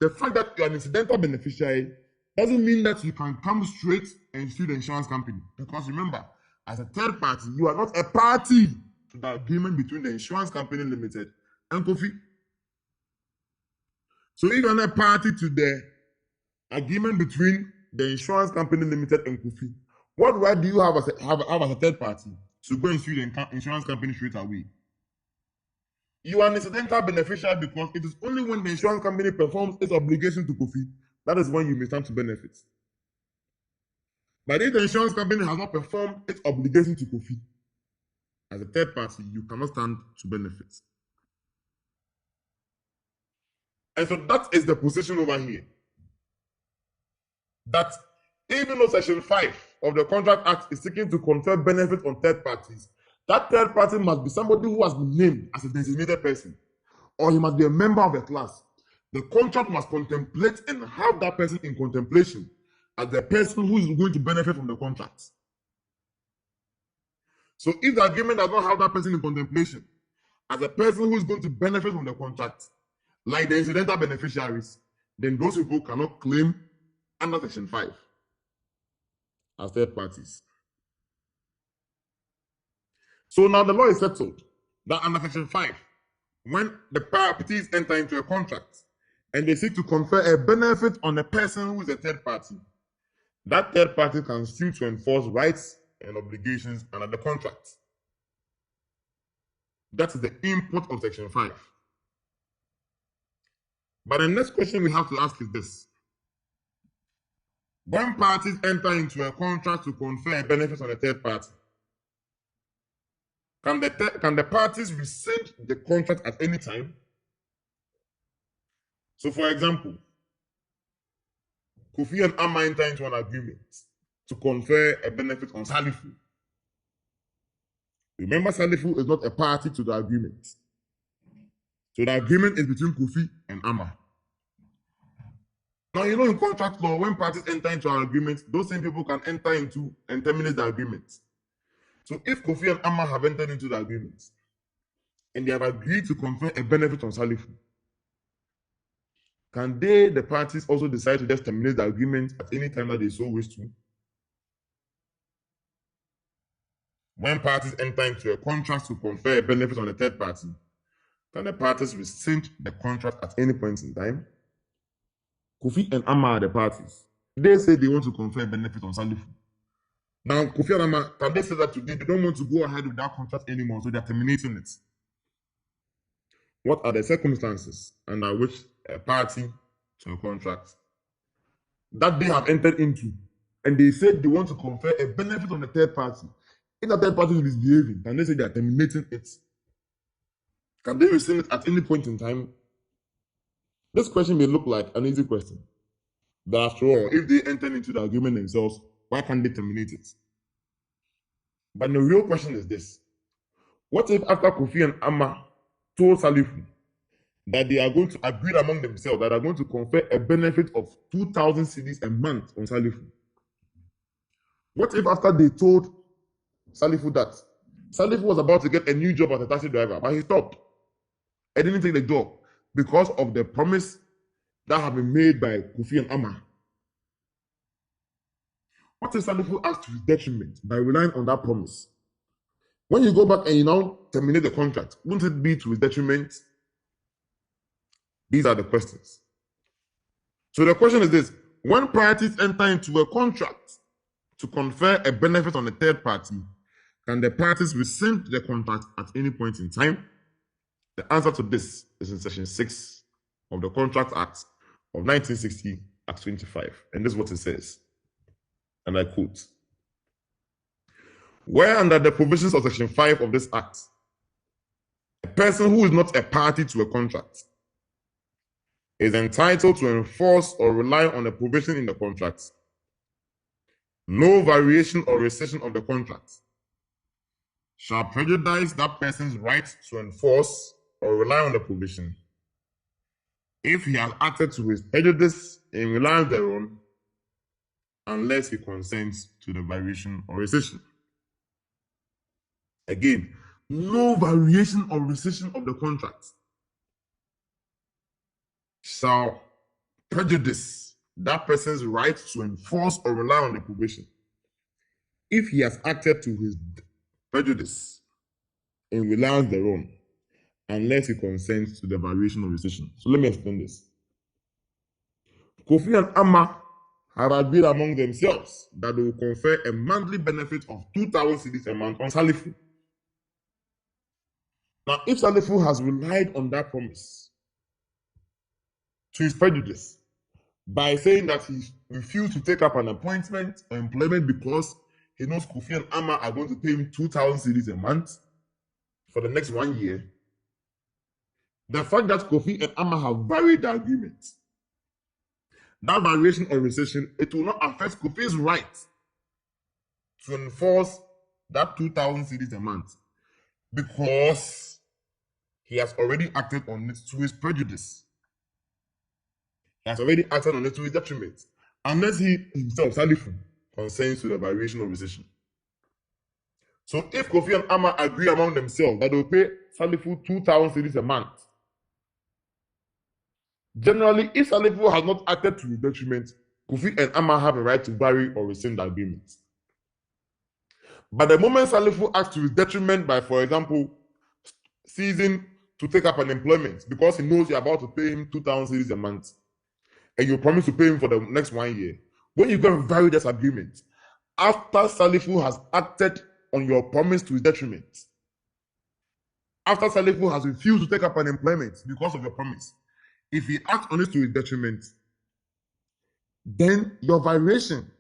The fact that you are an incidental beneficiary doesn't mean that you can come straight and sue the insurance company. Because remember, as a third party, you are not a party to the agreement between the insurance company limited and Kofi. So if you are not a party to the agreement between the insurance company limited and Kofi, what right do you have as a third party to go and sue the insurance company straight away? You are an incidental beneficiary because it is only when the insurance company performs its obligation to Kofi that is when you may stand to benefit. But if the insurance company has not performed its obligation to Kofi, as a third party, you cannot stand to benefit. And so that is the position over here. That even though Section 5 of the Contract Act is seeking to confer benefit on third parties, that third party must be somebody who has been named as a designated person, or he must be a member of a class. The contract must contemplate and have that person in contemplation as the person who is going to benefit from the contract. So if the agreement does not have that person in contemplation as a person who is going to benefit from the contract, like the incidental beneficiaries, then those people cannot claim under Section 5 as third parties. So now the law is settled that under Section 5, when the parties enter into a contract and they seek to confer a benefit on a person who is a third party, that third party can sue to enforce rights and obligations under the contract. That is the import of Section 5. But the next question we have to ask is this. When parties enter into a contract to confer a benefit on a third party, can the parties rescind the contract at any time? So, for example, Kofi and Amma enter into an agreement to confer a benefit on Salifu. Remember, Salifu is not a party to the agreement. So the agreement is between Kofi and Amma. Now, you know, in contract law, when parties enter into an agreement, those same people can enter into and terminate the agreement. So if Kofi and Amma have entered into the agreement and they have agreed to confer a benefit on Salifu, can they, the parties, also decide to just terminate the agreement at any time that they so wish to? When parties enter into a contract to confer a benefit on a third party, can the parties rescind the contract at any point in time? Kofi and Amma are the parties. They say they want to confer a benefit on Salifu. Now, Kofi and Amma, can they say that today they don't want to go ahead with that contract anymore, so they're terminating it? What are the circumstances under which a party to a contract that they have entered into and they said they want to confer a benefit on the third party, if the third party is misbehaving, can they say they are terminating it? Can they rescind it at any point in time? This question may look like an easy question. But after all, if they enter into the agreement themselves, why can't they terminate it? But the real question is this. What if after Kofi and Amma told Salifu that they are going to agree among themselves that they are going to confer a benefit of 2,000 cedis a month on Salifu? What if after they told Salifu that Salifu was about to get a new job as a taxi driver, but he stopped and didn't take the job because of the promise that had been made by Kofi and Amma? What if Salifu acts to his detriment by relying on that promise? When you go back and you now terminate the contract, won't it be to his detriment? These are the questions. So the question is this: when parties enter into a contract to confer a benefit on a third party, can the parties rescind the contract at any point in time? The answer to this is in section 6 of the Contract Act of 1960, Act 25. And this is what it says. And I quote: where under the provisions of section 5 of this act, a person who is not a party to a contract is entitled to enforce or rely on a provision in the contract, no variation or rescission of the contract shall prejudice that person's right to enforce or rely on the provision if he has acted to his prejudice in reliance thereon, unless he consents to the variation or rescission. Again, no variation or rescission of the contract shall prejudice that person's right to enforce or rely on the provision if he has acted to his prejudice in reliance thereon, unless he consents to the variation or rescission. So let me explain this. Kofi and Amma have agreed among themselves that they will confer a monthly benefit of 2,000 cedis a month on Salifu. Now, if Salifu has relied on that promise to his prejudice by saying that he refused to take up an appointment or employment because he knows Kofi and Amma are going to pay him 2,000 cedis a month for the next 1 year, the fact that Kofi and Amma have varied the agreement, that variation or rescission, it will not affect Kofi's right to enforce that 2,000 cedis a month because he has already acted on it to his prejudice. He has already acted on it to his detriment, unless he himself, Salifu, consents to the variation or rescission. So if Kofi and Amma agree among themselves that they will pay Salifu 2,000 cedis a month, generally, if Salifu has not acted to his detriment, Kofi and Amma have a right to vary or rescind the agreement. But the moment Salifu acts to his detriment by, for example, ceasing to take up an employment because he knows you're about to pay him 2,000 cedis a month, and you promise to pay him for the next 1 year, when you go and vary this agreement, after Salifu has acted on your promise to his detriment, after Salifu has refused to take up an employment because of your promise, if he acts on it to his detriment, then your variation,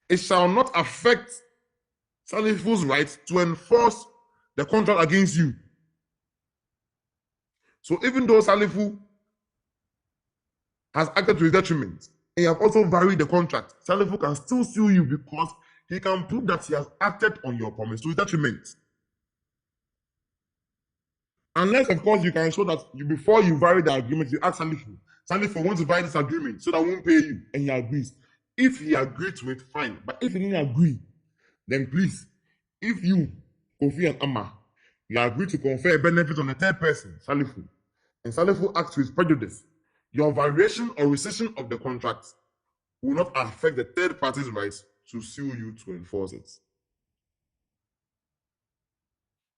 it shall not affect Salifu's right to enforce the contract against you. So even though Salifu has acted to his detriment, and you have also varied the contract, Salifu can still sue you because he can prove that he has acted on your promise to his detriment. Unless, of course, you can show that before you vary the agreement, you ask Salifu wants to vary this agreement so that I won't pay you, and he agrees. If he agreed to it, fine. But if he didn't agree, then please, if you, Kofi and Amma, you agree to confer a benefit on a third person, Salifu, and Salifu acts to his prejudice, your variation or rescission of the contract will not affect the third party's rights to sue you to enforce it.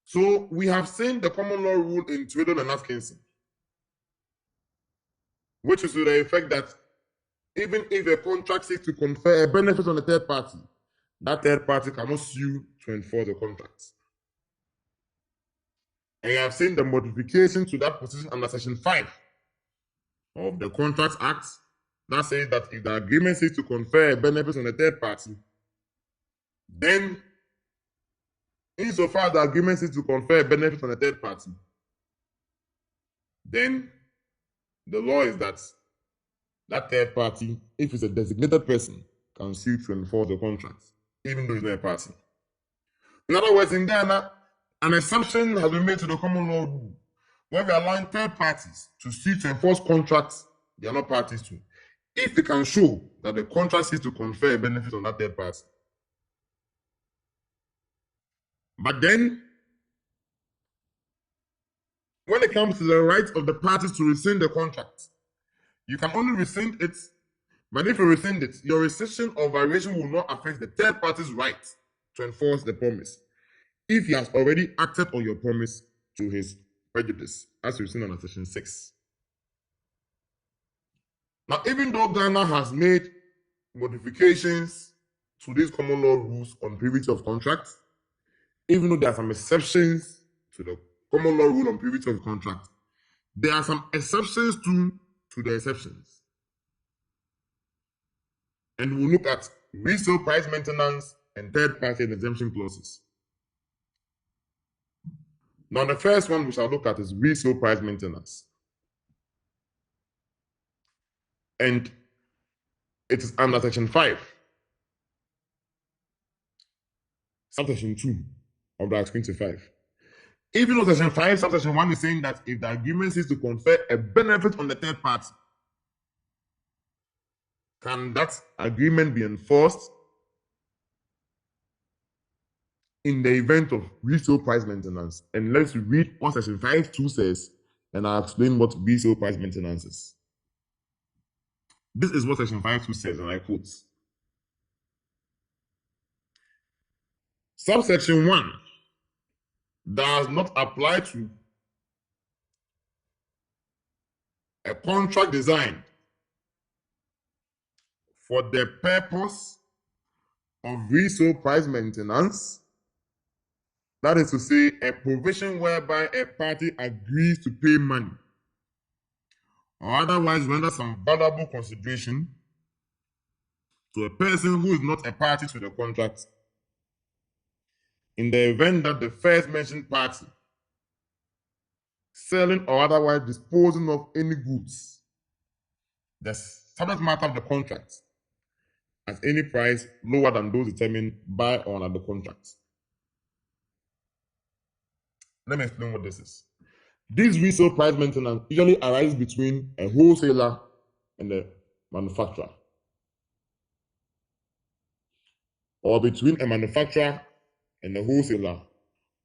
So we have seen the common law rule in Tweedle and Atkinson, which is to the effect that even if a contract seeks to confer a benefit on a third party, that third party cannot sue to enforce the contract. And you have seen the modification to that position under Section 5 of the Contract Act that says that if the agreement seeks to confer a benefit on a third party, then insofar as the agreement seeks to confer a benefit on a third party, then the law is that that third party, if it's a designated person, can sue to enforce the contract, even though it's not a party. In other words, in Ghana, an exception has been made to the common law rule, where we are allowing third parties to sue to enforce contracts they are not parties to, if they can show that the contract seeks to confer a benefit on that third party. But then, when it comes to the right of the parties to rescind the contract, you can only rescind it, but if you rescind it, your rescission or variation will not affect the third party's right to enforce the promise if he has already acted on your promise to his prejudice, as we've seen on section 6. Now, even though Ghana has made modifications to these common law rules on privity of contract, even though there are some exceptions to the common law rule on privity of contract, there are some exceptions to the exceptions. And we'll look at resale price maintenance and third-party exemption clauses. Now, the first one we shall look at is resale price maintenance. And it is under section 5, subsection 2 of the Act 25. Even though section 5, subsection 1 is saying that if the agreement is to confer a benefit on the third party, can that agreement be enforced in the event of resale price maintenance? And let's read what section 5.2 says, and I'll explain what resale price maintenance is. This is what section 5.2 says, and I quote: subsection 1 does not apply to a contract designed for the purpose of resale price maintenance, that is to say, a provision whereby a party agrees to pay money or otherwise render some valuable consideration to a person who is not a party to the contract in the event that the first mentioned party selling or otherwise disposing of any goods, the subject matter of the contract, at any price lower than those determined by or under the contract. Let me explain what this is. This resale price maintenance usually arises between a wholesaler and a manufacturer, or between a manufacturer and a wholesaler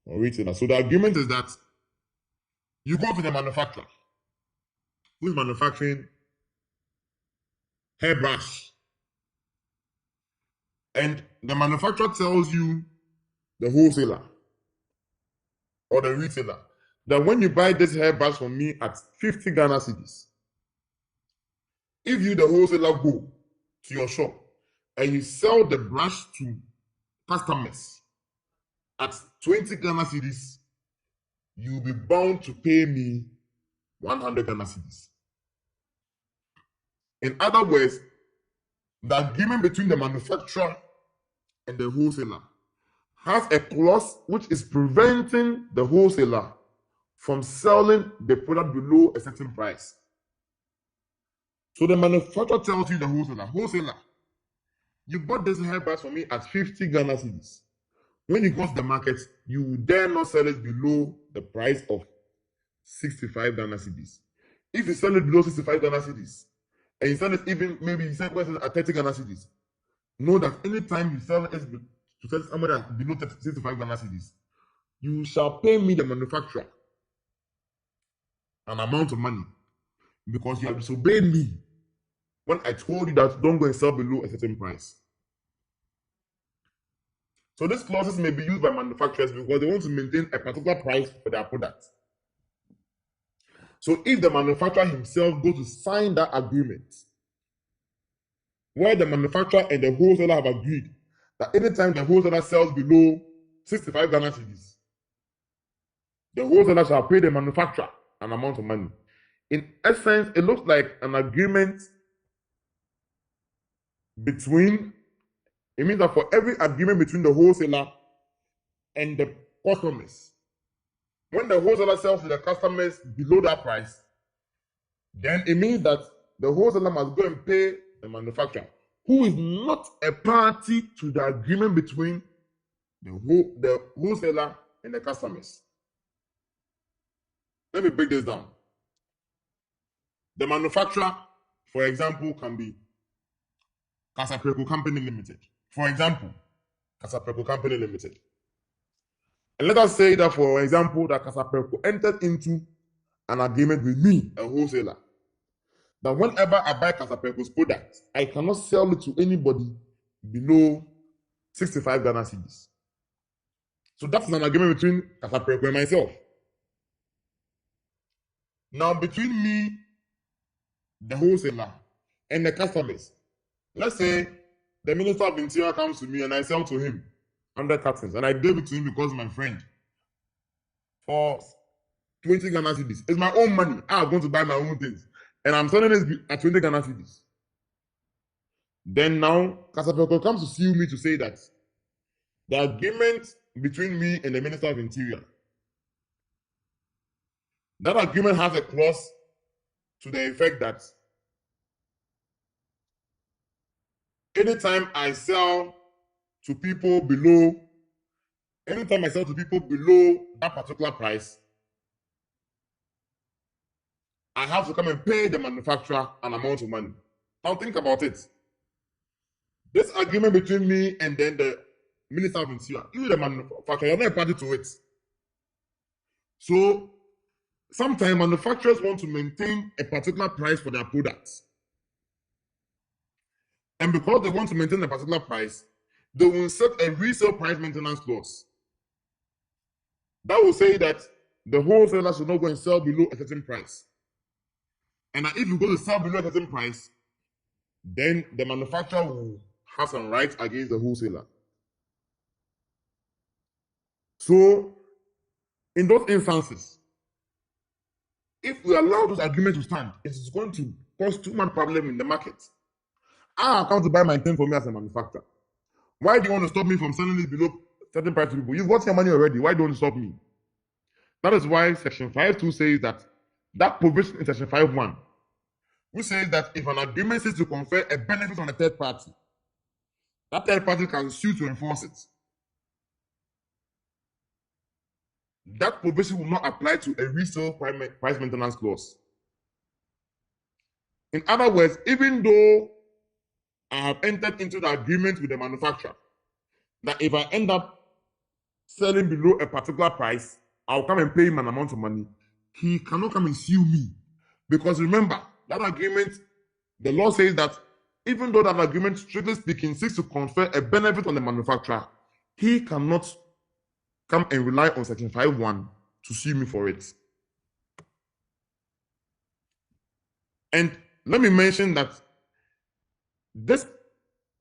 or retailer. So the agreement is that you go to the manufacturer who is manufacturing hairbrush, and the manufacturer tells you, the wholesaler or the retailer, that when you buy this hairbrush from me at 50 Ghana cedis, if you, the wholesaler, go to your shop and you sell the brush to customers at 20 Ghana cedis, you'll be bound to pay me 100 Ghana cedis. In other words, the agreement between the manufacturer and the wholesaler has a clause which is preventing the wholesaler from selling the product below a certain price. So the manufacturer tells you, the wholesaler, you bought this hairbrush for me at 50 Ghana cedis. When you go to the market, you dare not sell it below the price of 65 Ghana cedis. If you sell it below 65 Ghana cedis, and you sell it even, maybe you sell it at 30 Ghana cedis, know that anytime you sell it to sell somebody at below 65 Ghana cedis, you shall pay me, the manufacturer, an amount of money, because you have disobeyed me when I told you that don't go and sell below a certain price. So these clauses may be used by manufacturers because they want to maintain a particular price for their product. So if the manufacturer himself goes to sign that agreement, where the manufacturer and the wholesaler have agreed that anytime the wholesaler sells below 65 Ghana cedis, the wholesaler shall pay the manufacturer an amount of money. In essence, it looks like an agreement between, it means that for every agreement between the wholesaler and the customers, when the wholesaler sells to the customers below that price, then it means that the wholesaler must go and pay the manufacturer, who is not a party to the agreement between the wholesaler and the customers. Let me break this down. The manufacturer, for example, can be Casapreco Company Limited. For example, Casapreco Company Limited. And let us say that, for example, that Casapreco entered into an agreement with me, a wholesaler, that whenever I buy Casapreco's product, I cannot sell it to anybody below 65 Ghana cedis. So that is an agreement between Kasapreko and myself. Now, between me, the wholesaler, and the customers, let's say the Minister of Interior comes to me and I sell to him 100 cartons, and I gave it to him because my friend for 20 Ghana cedis. It's my own money. I'm going to buy my own things, and I'm selling this at 20 Ghana cedis. Then now, Kasapreko comes to sue me to say that the agreement between me and the Minister of Interior, that agreement has a clause to the effect that anytime I sell to people below, that particular price, I have to come and pay the manufacturer an amount of money. Now think about it. This agreement between me and then the Minister of Interior, you the manufacturer, you're not a party to it. So sometimes manufacturers want to maintain a particular price for their products. And because they want to maintain a particular price, they will set a resale price maintenance clause. That will say that the wholesaler should not go and sell below a certain price. And if you go to sell below a certain price, then the manufacturer will have some rights against the wholesaler. So, in those instances, if we allow those agreements to stand, it is going to cause too much problem in the market. I come to buy my thing for me as a manufacturer. Why do you want to stop me from selling it below certain price to people? You've got your money already. Why don't you stop me? That is why Section 5.2 says that provision in Section 5.1, which says that if an agreement is to confer a benefit on a third party, that third party can sue to enforce it. That provision will not apply to a resale price maintenance clause. In other words, even though I have entered into the agreement with the manufacturer that if I end up selling below a particular price, I'll come and pay him an amount of money, he cannot come and sue me. Because remember, that agreement, the law says that even though that agreement, strictly speaking, seeks to confer a benefit on the manufacturer, he cannot come and rely on Section 5.1 to sue me for it. And let me mention that this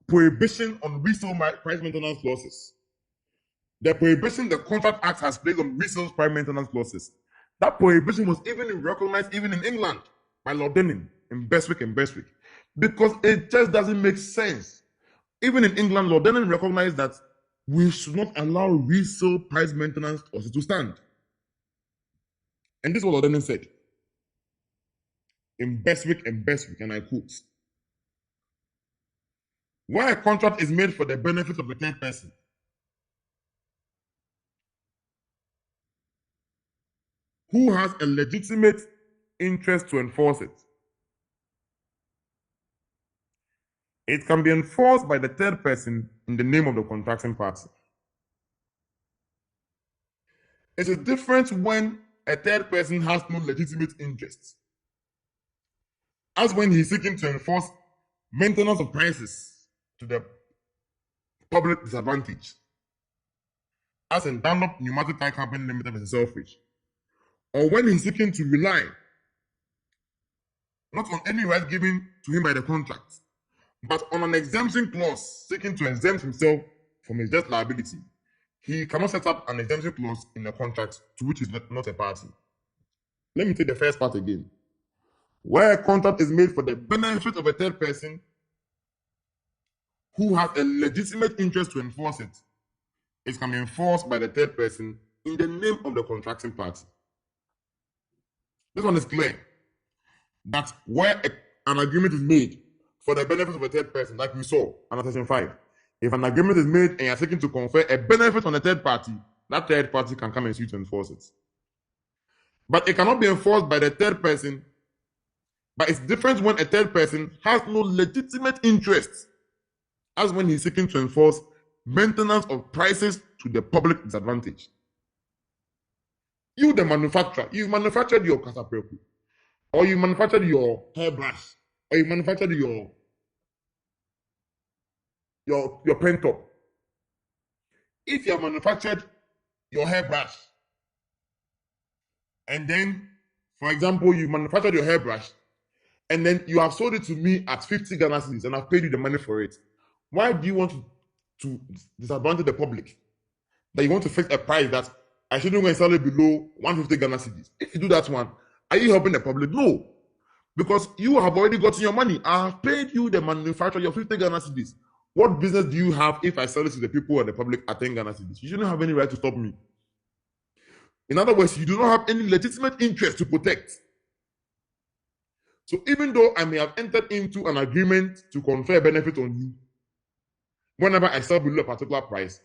prohibition on resale price maintenance clauses, the prohibition the Contract Act has placed on resale price maintenance clauses, that prohibition was even recognized even in England by Lord Denning in Bestwick and Bestwick, because it just doesn't make sense. Even in England, Lord Denning recognized that we should not allow resale price maintenance clauses to stand. And this is what Lord Denning said in Bestwick and Bestwick, and I quote, "Where a contract is made for the benefit of a third person, who has a legitimate interest to enforce it, it can be enforced by the third person in the name of the contracting party." It is different when a third person has no legitimate interest, as when he's seeking to enforce maintenance of prices to the public disadvantage, as in Dunlop Pneumatic Tire Company Limited versus Selfridge, or when he's seeking to rely not on any right given to him by the contract, but on an exemption clause seeking to exempt himself from his debt liability. He cannot set up an exemption clause in a contract to which he is not a party. Let me take the first part again. Where a contract is made for the benefit of a third person who has a legitimate interest to enforce it, it can be enforced by the third person in the name of the contracting party. This one is clear. That where an agreement is made for the benefit of a third person, like we saw under Section 5, if an agreement is made and you're seeking to confer a benefit on a third party, that third party can come and sue to enforce it. But it cannot be enforced by the third person. But it's different when a third person has no legitimate interest, as when he's seeking to enforce maintenance of prices to the public disadvantage. You, the manufacturer, you manufactured your Kasapreko, or you manufactured your hairbrush, or you manufactured your pen top. If you have manufactured your hairbrush, and then, for example, you manufactured your hairbrush, and then you have sold it to me at 50 Ghana cedis, and I've paid you the money for it. Why do you want to disadvantage the public? That you want to fix a price that I shouldn't go and sell it below 150 Ghana cedis. If you do that one, are you helping the public? No. Because you have already gotten your money. I have paid you the manufacturer your 50 Ghana cedis. What business do you have if I sell it to the people and the public at 10 Ghana cedis? You shouldn't have any right to stop me. In other words, you do not have any legitimate interest to protect. So even though I may have entered into an agreement to confer benefit on you, whenever I sell below a particular price,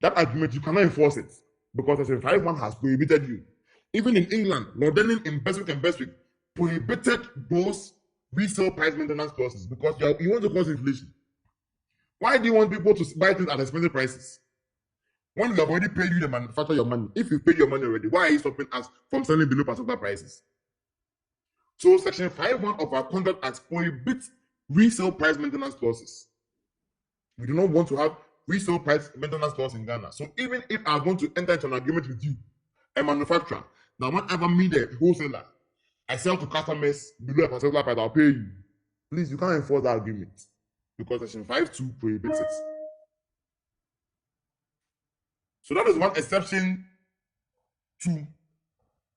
that agreement, you cannot enforce it because Section 5(1) has prohibited you. Even in England, Lord Denning in Bestwick and Bestwick prohibited those resale price maintenance clauses because you want to cause inflation. Why do you want people to buy things at expensive prices? When we have already paid you the manufacturer your money, if you paid your money already, why are you stopping us from selling below particular prices? So Section 5(1) of our Contract Act prohibits resale price maintenance clauses. We do not want to have resale price maintenance clause in Ghana. So even if I'm going to enter into an agreement with you, a manufacturer, that whenever me, the wholesaler, I sell to customers below a particular price, I'll pay you. Please, you can't enforce that agreement because Section 5(2) prohibits it. So that is one exception to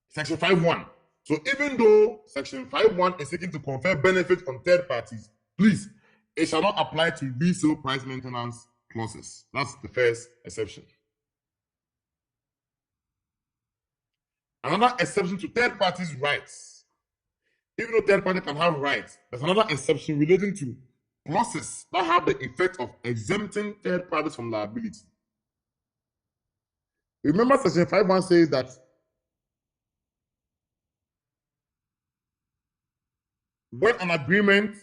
Section 5(1). So even though Section 5(1) is seeking to confer benefits on third parties, please, it shall not apply to resale price maintenance clauses. That's the first exception. Another exception to third parties' rights. Even though third party can have rights, there's another exception relating to clauses that have the effect of exempting third parties from liability. Remember, Section 5(1) says that when an agreement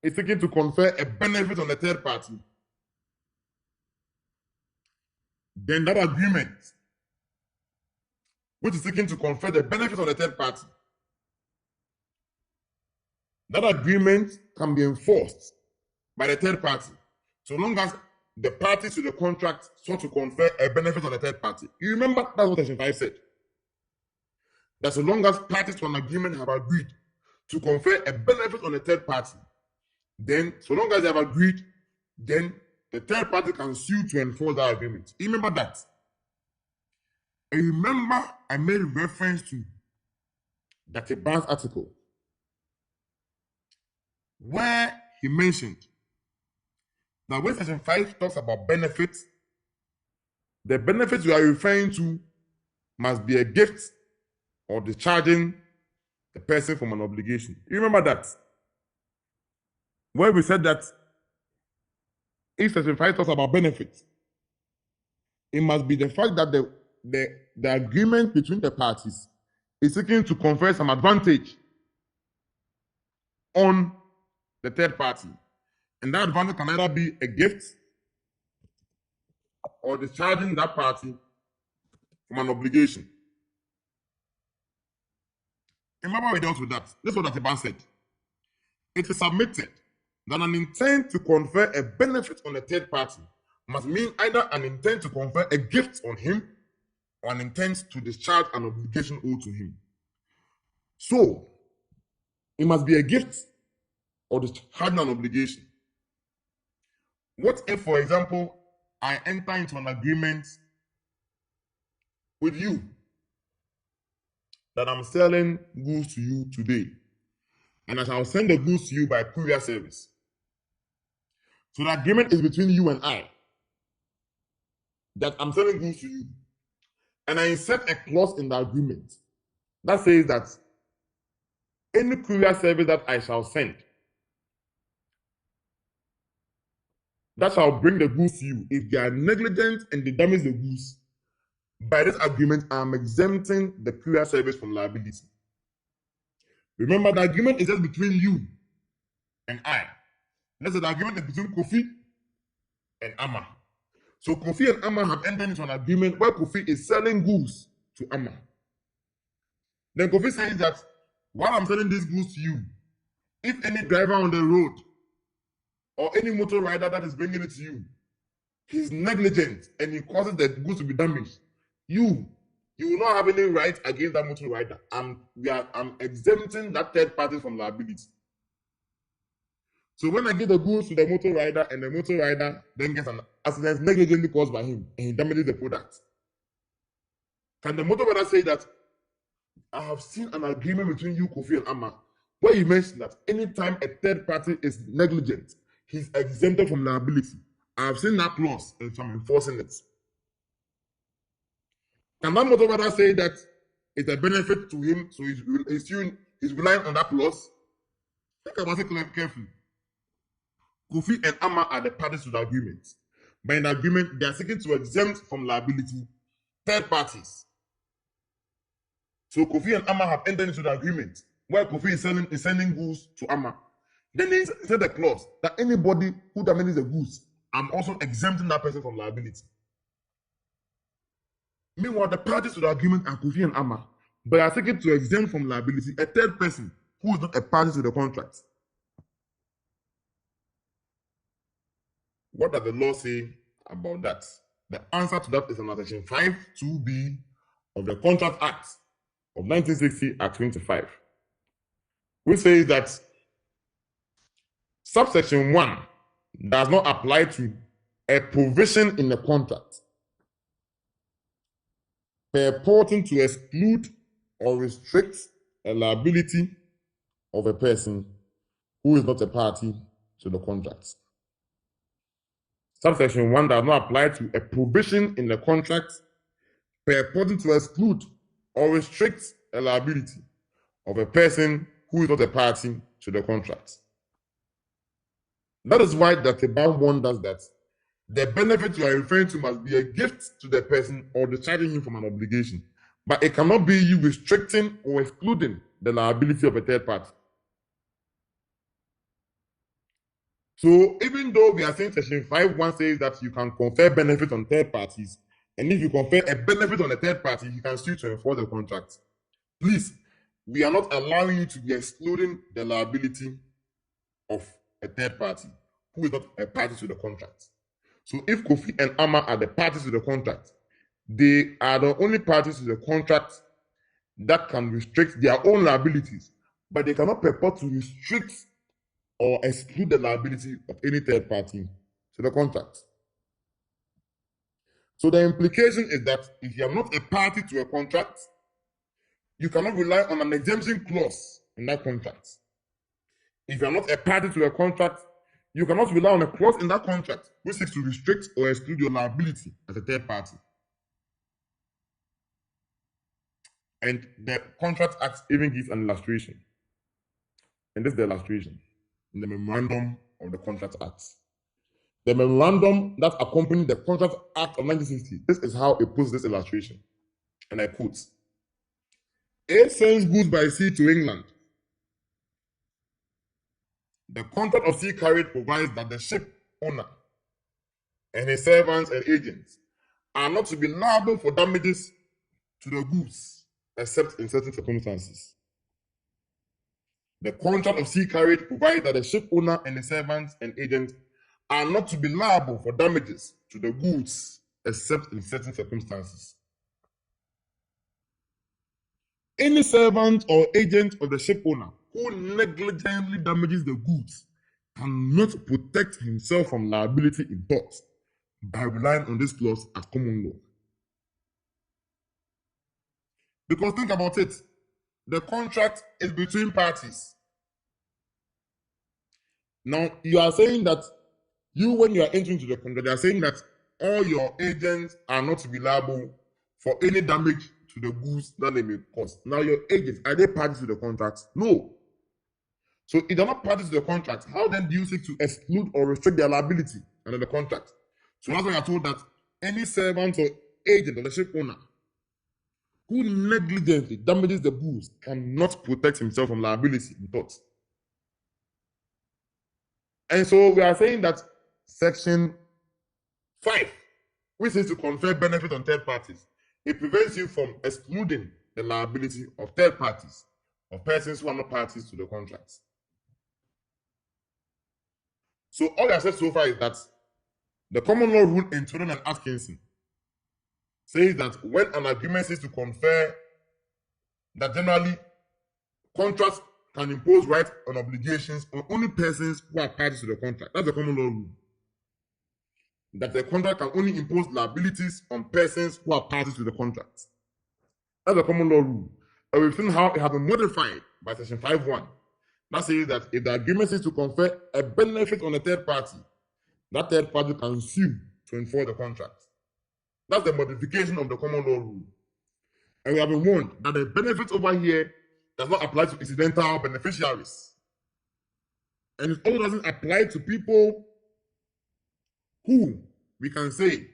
is seeking to confer a benefit on the third party, then that agreement, which is seeking to confer the benefit on the third party, that agreement can be enforced by the third party, so long as the parties to the contract sought to confer a benefit on the third party. You remember that's what Section 5 said. That so long as parties to an agreement have agreed to confer a benefit on the third party, then so long as they have agreed, then the third party can sue to enforce that agreement. You remember that? And remember I made reference to Dr. Barnes' article where he mentioned that when Section 5 talks about benefits, the benefits you are referring to must be a gift or discharging the person from an obligation. You remember that? Where we said that if Section 5 talks about benefits, it must be the fact that the agreement between the parties is seeking to confer some advantage on the third party. And that advantage can either be a gift or discharging that party from an obligation. Remember we dealt with that. This is what Dr. said. It is submitted that an intent to confer a benefit on a third party must mean either an intent to confer a gift on him or an intent to discharge an obligation owed to him. So, it must be a gift or discharging an obligation. What if, for example, I enter into an agreement with you that I'm selling goods to you today, and I shall send the goods to you by courier service. So the agreement is between you and I that I'm selling goods to you, and I insert a clause in the agreement that says that any courier service that I shall send that shall bring the goods to you, if they are negligent and they damage the goods, by this agreement, I'm exempting the courier service from liability. Remember, the agreement is just between you and I. Let's say the agreement is between Kofi and Amma. So Kofi and Amma have entered into an agreement where Kofi is selling goods to Amma. Then Kofi says that while I'm selling these goods to you, if any driver on the road or any motor rider that is bringing it to you he's negligent and he causes the goods to be damaged, you will not have any right against that motor rider. I'm exempting that third party from liability. So when I give the goods to the motor rider and the motor rider then gets an accident negligently caused by him and he damages the product, can the motor rider say that I have seen an agreement between you, Kofi, and Amma, where you mentioned that anytime a third party is negligent, he's exempted from liability. I have seen that clause and so I'm enforcing it. Can that motor rider say that it's a benefit to him, so he's relying on that clause? Think about it carefully. Kofi and Amma are the parties to the agreement. But in the agreement, they are seeking to exempt from liability third parties. So Kofi and Amma have entered into the agreement where Kofi is sending goods to Amma. Then they said the clause that anybody who damages the goods, I'm also exempting that person from liability. Meanwhile, the parties to the agreement are Kofi and Amma, but are seeking to exempt from liability a third person who is not a party to the contract. What does the law say about that? The answer to that is in section 5(2)(b) of the Contract Act of 1960 at 25, which says that subsection 1 does not apply to a provision in the contract purporting to exclude or restrict a liability of a person who is not a party to the contract. Subsection 1 does not apply to a provision in the contract purporting to exclude or restrict a liability of a person who is not a party to the contract. That is why Dr. Baum wonders that the benefit you are referring to must be a gift to the person or discharging him from an obligation, but it cannot be you restricting or excluding the liability of a third party. So even though we are saying section 5(1) says that you can confer benefit on third parties, and if you confer a benefit on a third party, you can sue to enforce the contract. Please, we are not allowing you to be excluding the liability of a third party who is not a party to the contract. So if Kofi and Amma are the parties to the contract, they are the only parties to the contract that can restrict their own liabilities, but they cannot purport to restrict or exclude the liability of any third party to the contract. So the implication is that if you are not a party to a contract, you cannot rely on an exemption clause in that contract. If you are not a party to a contract, you cannot rely on a clause in that contract which seeks to restrict or exclude your liability as a third party. And the Contract Act even gives an illustration. And this is the illustration in the memorandum of the Contract Act. The memorandum that accompanied the Contract Act of 1960, this is how it puts this illustration. And I quote, A sends goods by sea to England. The contract of sea carriage provides that the ship owner and his servants and agents are not to be liable for damages to the goods except in certain circumstances. The contract of sea carriage provides that the ship owner and the servants and agents are not to be liable for damages to the goods except in certain circumstances. Any servant or agent of the ship owner who negligently damages the goods cannot protect himself from liability in tort by relying on this clause as common law. Because think about it, the contract is between parties. Now, you are saying that when you are entering into the contract, you are saying that all your agents are not to be liable for any damage to the goods that they may cause. Now, your agents, are they parties to the contract? No. So if they're not parties to the contract, how then do you seek to exclude or restrict their liability under the contract? So that's why you are told that any servant or agent of the ship owner who negligently damages the goods cannot protect himself from liability in tort. And so we are saying that section 5, which is to confer benefit on third parties, it prevents you from excluding the liability of third parties, of persons who are not parties to the contract. So all I said so far is that The common law rule in Jordan and Atkinson says that when an agreement is to confer, that generally contracts can impose rights and obligations on only persons who are parties to the contract. That's the common law rule. That the contract can only impose liabilities on persons who are parties to the contract. That's the common law rule. And we've seen how it has been modified by section 5.1. That says that if the agreement is to confer a benefit on a third party, that third party can sue to enforce the contract. That's the modification of the common law rule. And we have been warned that the benefit over here does not apply to incidental beneficiaries. And it also doesn't apply to people who we can say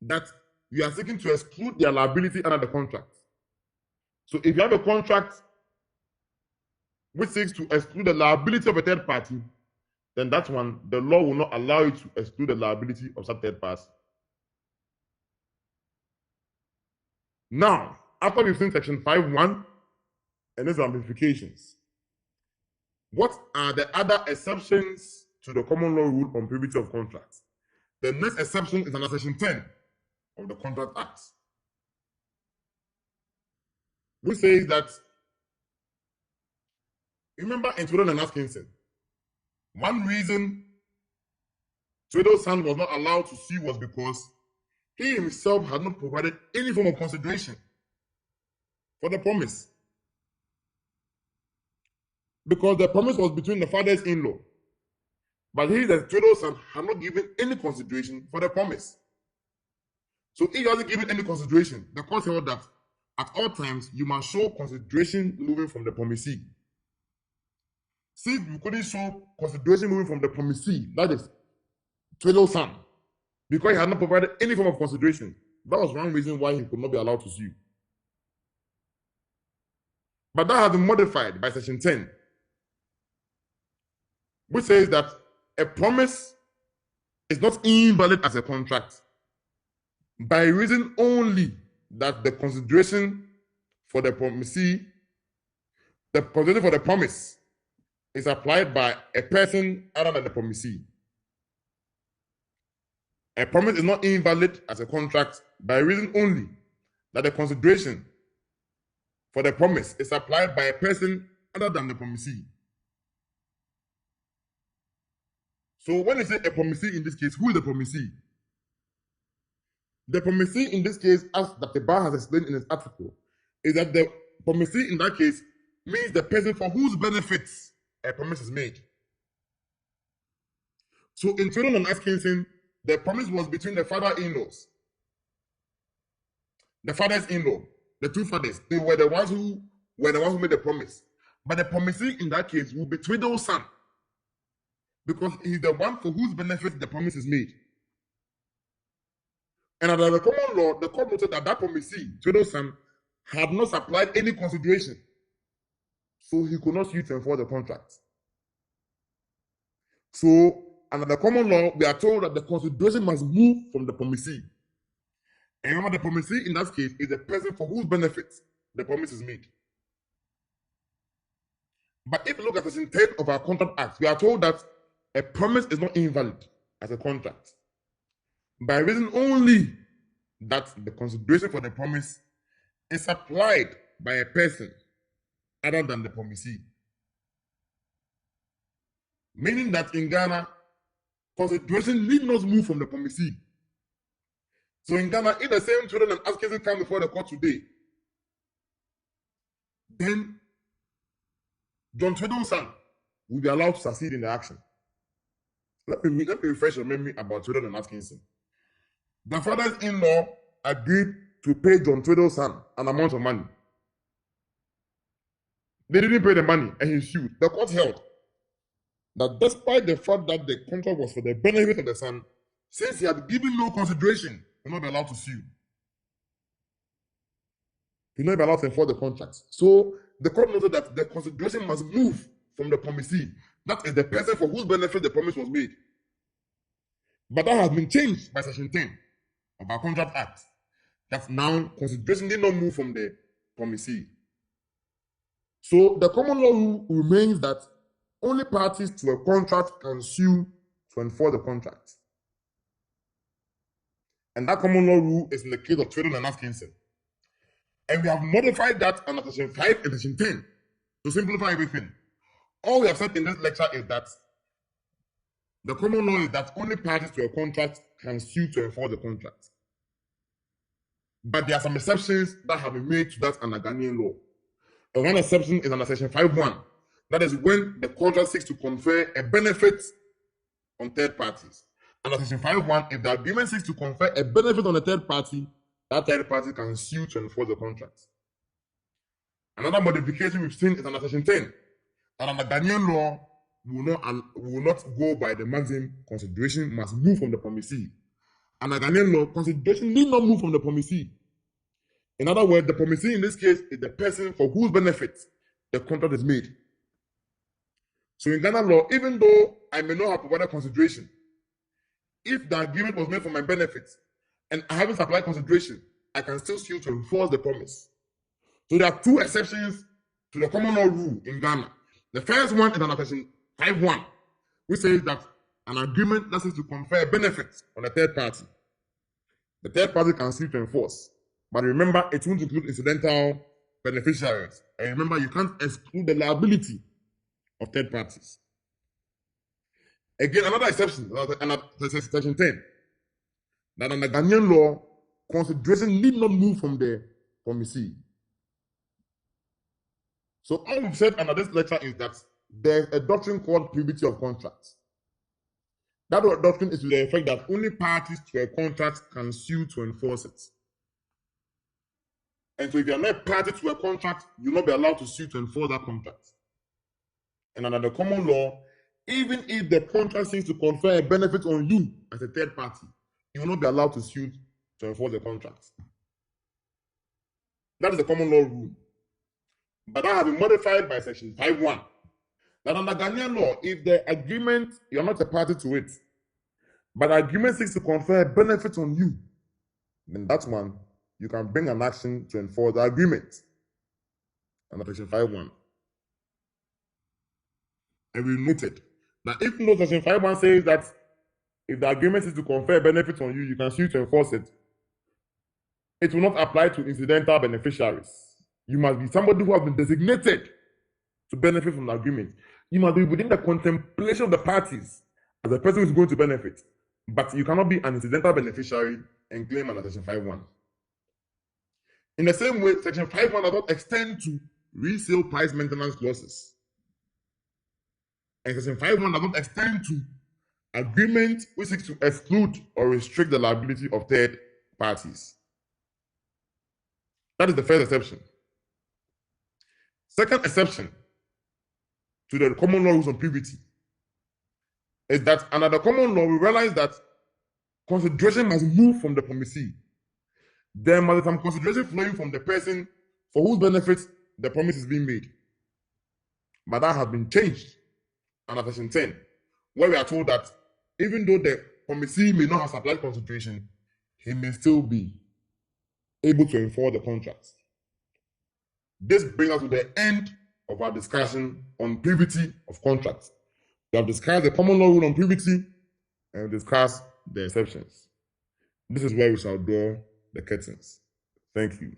that we are seeking to exclude their liability under the contract. So if you have a contract which seeks to exclude the liability of a third party, then that one, the law will not allow you to exclude the liability of such third party. Now, after we've seen section 5.1 and its ramifications, what are the other exceptions to the common law rule on privity of contracts? The next exception is under section 10 of the Contract Act, which says that, remember in Jordan and Atkinson, one reason Tweedle's son was not allowed to sue was because he himself had not provided any form of consideration for the promise. Because the promise was between the father's in-law. But he, the Tweedle's son, had not given any consideration for the promise. So he hasn't given any consideration. The court held that at all times you must show consideration moving from the promisee. Since you couldn't show consideration moving from the promisee, that is Tweedle's son, because he had not provided any form of consideration, that was one reason why he could not be allowed to sue. But that has been modified by section 10, which says that a promise is not invalid as a contract by reason only that the consideration for the promisee, the consideration for the promise is applied by a person other than the promisee. A promise is not invalid as a contract by reason only that the consideration for the promise is applied by a person other than the promisee. So when you say a promisee in this case, who is the promisee? The promisee in this case, as Dr. Barr has explained in his article, is that the promisee in that case means the person for whose benefits a promise is made. So in Jordan and Atkinson, the promise was between the father-in-laws. The father's in-law, the two fathers, they were the ones who made the promise. But the promisee in that case will be Tweedle's son, because he's the one for whose benefit the promise is made. And under the common law, the court noted that that promisee, Tweedle's son, had not supplied any consideration, so he could not sue to enforce the contract. So under the common law, we are told that the consideration must move from the promisee. And remember, the promisee in that case is the person for whose benefit the promise is made. But if you look at section 10 of our Contract Act, we are told that a promise is not invalid as a contract by reason only that the consideration for the promise is applied by a person other than the promisee. Meaning that in Ghana, consideration need not move from the promisee. So in Ghana, if the same children and Atkinson come before the court today, then John Tweedle's son will be allowed to succeed in the action. Let me refresh your memory about Tweedle and Atkinson. The fathers-in-law agreed to pay John Tweedle's son an amount of money. They didn't pay the money and he sued. The court held that despite the fact that the contract was for the benefit of the son, since he had given no consideration, he will not be allowed to sue. He will not be allowed to enforce the contract. So the court noted that the consideration must move from the promisee. That is the person for whose benefit the promise was made. But that has been changed by section 10 of our Contract Act. That now consideration did not move from the promisee. So the common law rule remains that only parties to a contract can sue to enforce the contract. And that common law rule is in the case of Twiddle and Atkinson. And we have modified that under section 5 and section 10 to simplify everything. All we have said in this lecture is that the common law is that only parties to a contract can sue to enforce the contract. But there are some exceptions that have been made to that under Ghanaian law. And one exception is under section 5.1. That is when the contract seeks to confer a benefit on third parties. Under section 5.1, if the agreement seeks to confer a benefit on a third party, that third party can sue to enforce the contract. Another modification we've seen is under section 10. And under Ghanaian law, we will not go by the maximum. Consideration must move from the promisee. Under Ghanaian law, consideration need not move from the promisee. In other words, the promisee in this case is the person for whose benefit the contract is made. So in Ghana law, even though I may not have provided consideration, if the agreement was made for my benefit and I haven't supplied consideration, I can still sue to enforce the promise. So there are two exceptions to the common law rule in Ghana. The first one is under section 5.1, which says that an agreement that seeks to confer a benefit on a third party, the third party can sue to enforce. But remember, it won't include incidental beneficiaries. And remember, you can't exclude the liability of third parties. Again, another exception, section 10, that under Ghanaian law, consideration need not move from the promisee. So all we've said under this lecture is that there's a doctrine called privity of contracts. That doctrine is to the effect that only parties to a contract can sue to enforce it. And so if you're not party to a contract, you'll not be allowed to sue to enforce that contract. And under the common law, even if the contract seeks to confer a benefit on you as a third party, you will not be allowed to sue to enforce the contract. That is the common law rule. But that has been modified by section 5.1. That under Ghanaian law, if the agreement, you're not a party to it, but the agreement seeks to confer a benefit on you, then that one, you can bring an action to enforce the agreement under section 5.1. And we noted that even though section 5.1 says that if the agreement is to confer a benefit on you, you can sue to enforce it, it will not apply to incidental beneficiaries. You must be somebody who has been designated to benefit from the agreement. You must be within the contemplation of the parties as the person who is going to benefit. But you cannot be an incidental beneficiary and claim under section 5.1. In the same way, section 5.1 does not extend to resale price maintenance clauses. And section 5.1 does not extend to agreement which seeks to exclude or restrict the liability of third parties. That is the first exception. Second exception to the common law rules on privity is that under the common law, we realize that consideration must move from the promisee. There must be some consideration flowing from the person for whose benefit the promise is being made. But that has been changed under section 10, where we are told that even though the promisee may not have supplied consideration, he may still be able to enforce the contract. This brings us to the end of our discussion on privity of contracts. We have discussed the common law rule on privity and discussed the exceptions. This is where we shall draw the curtains. Thank you.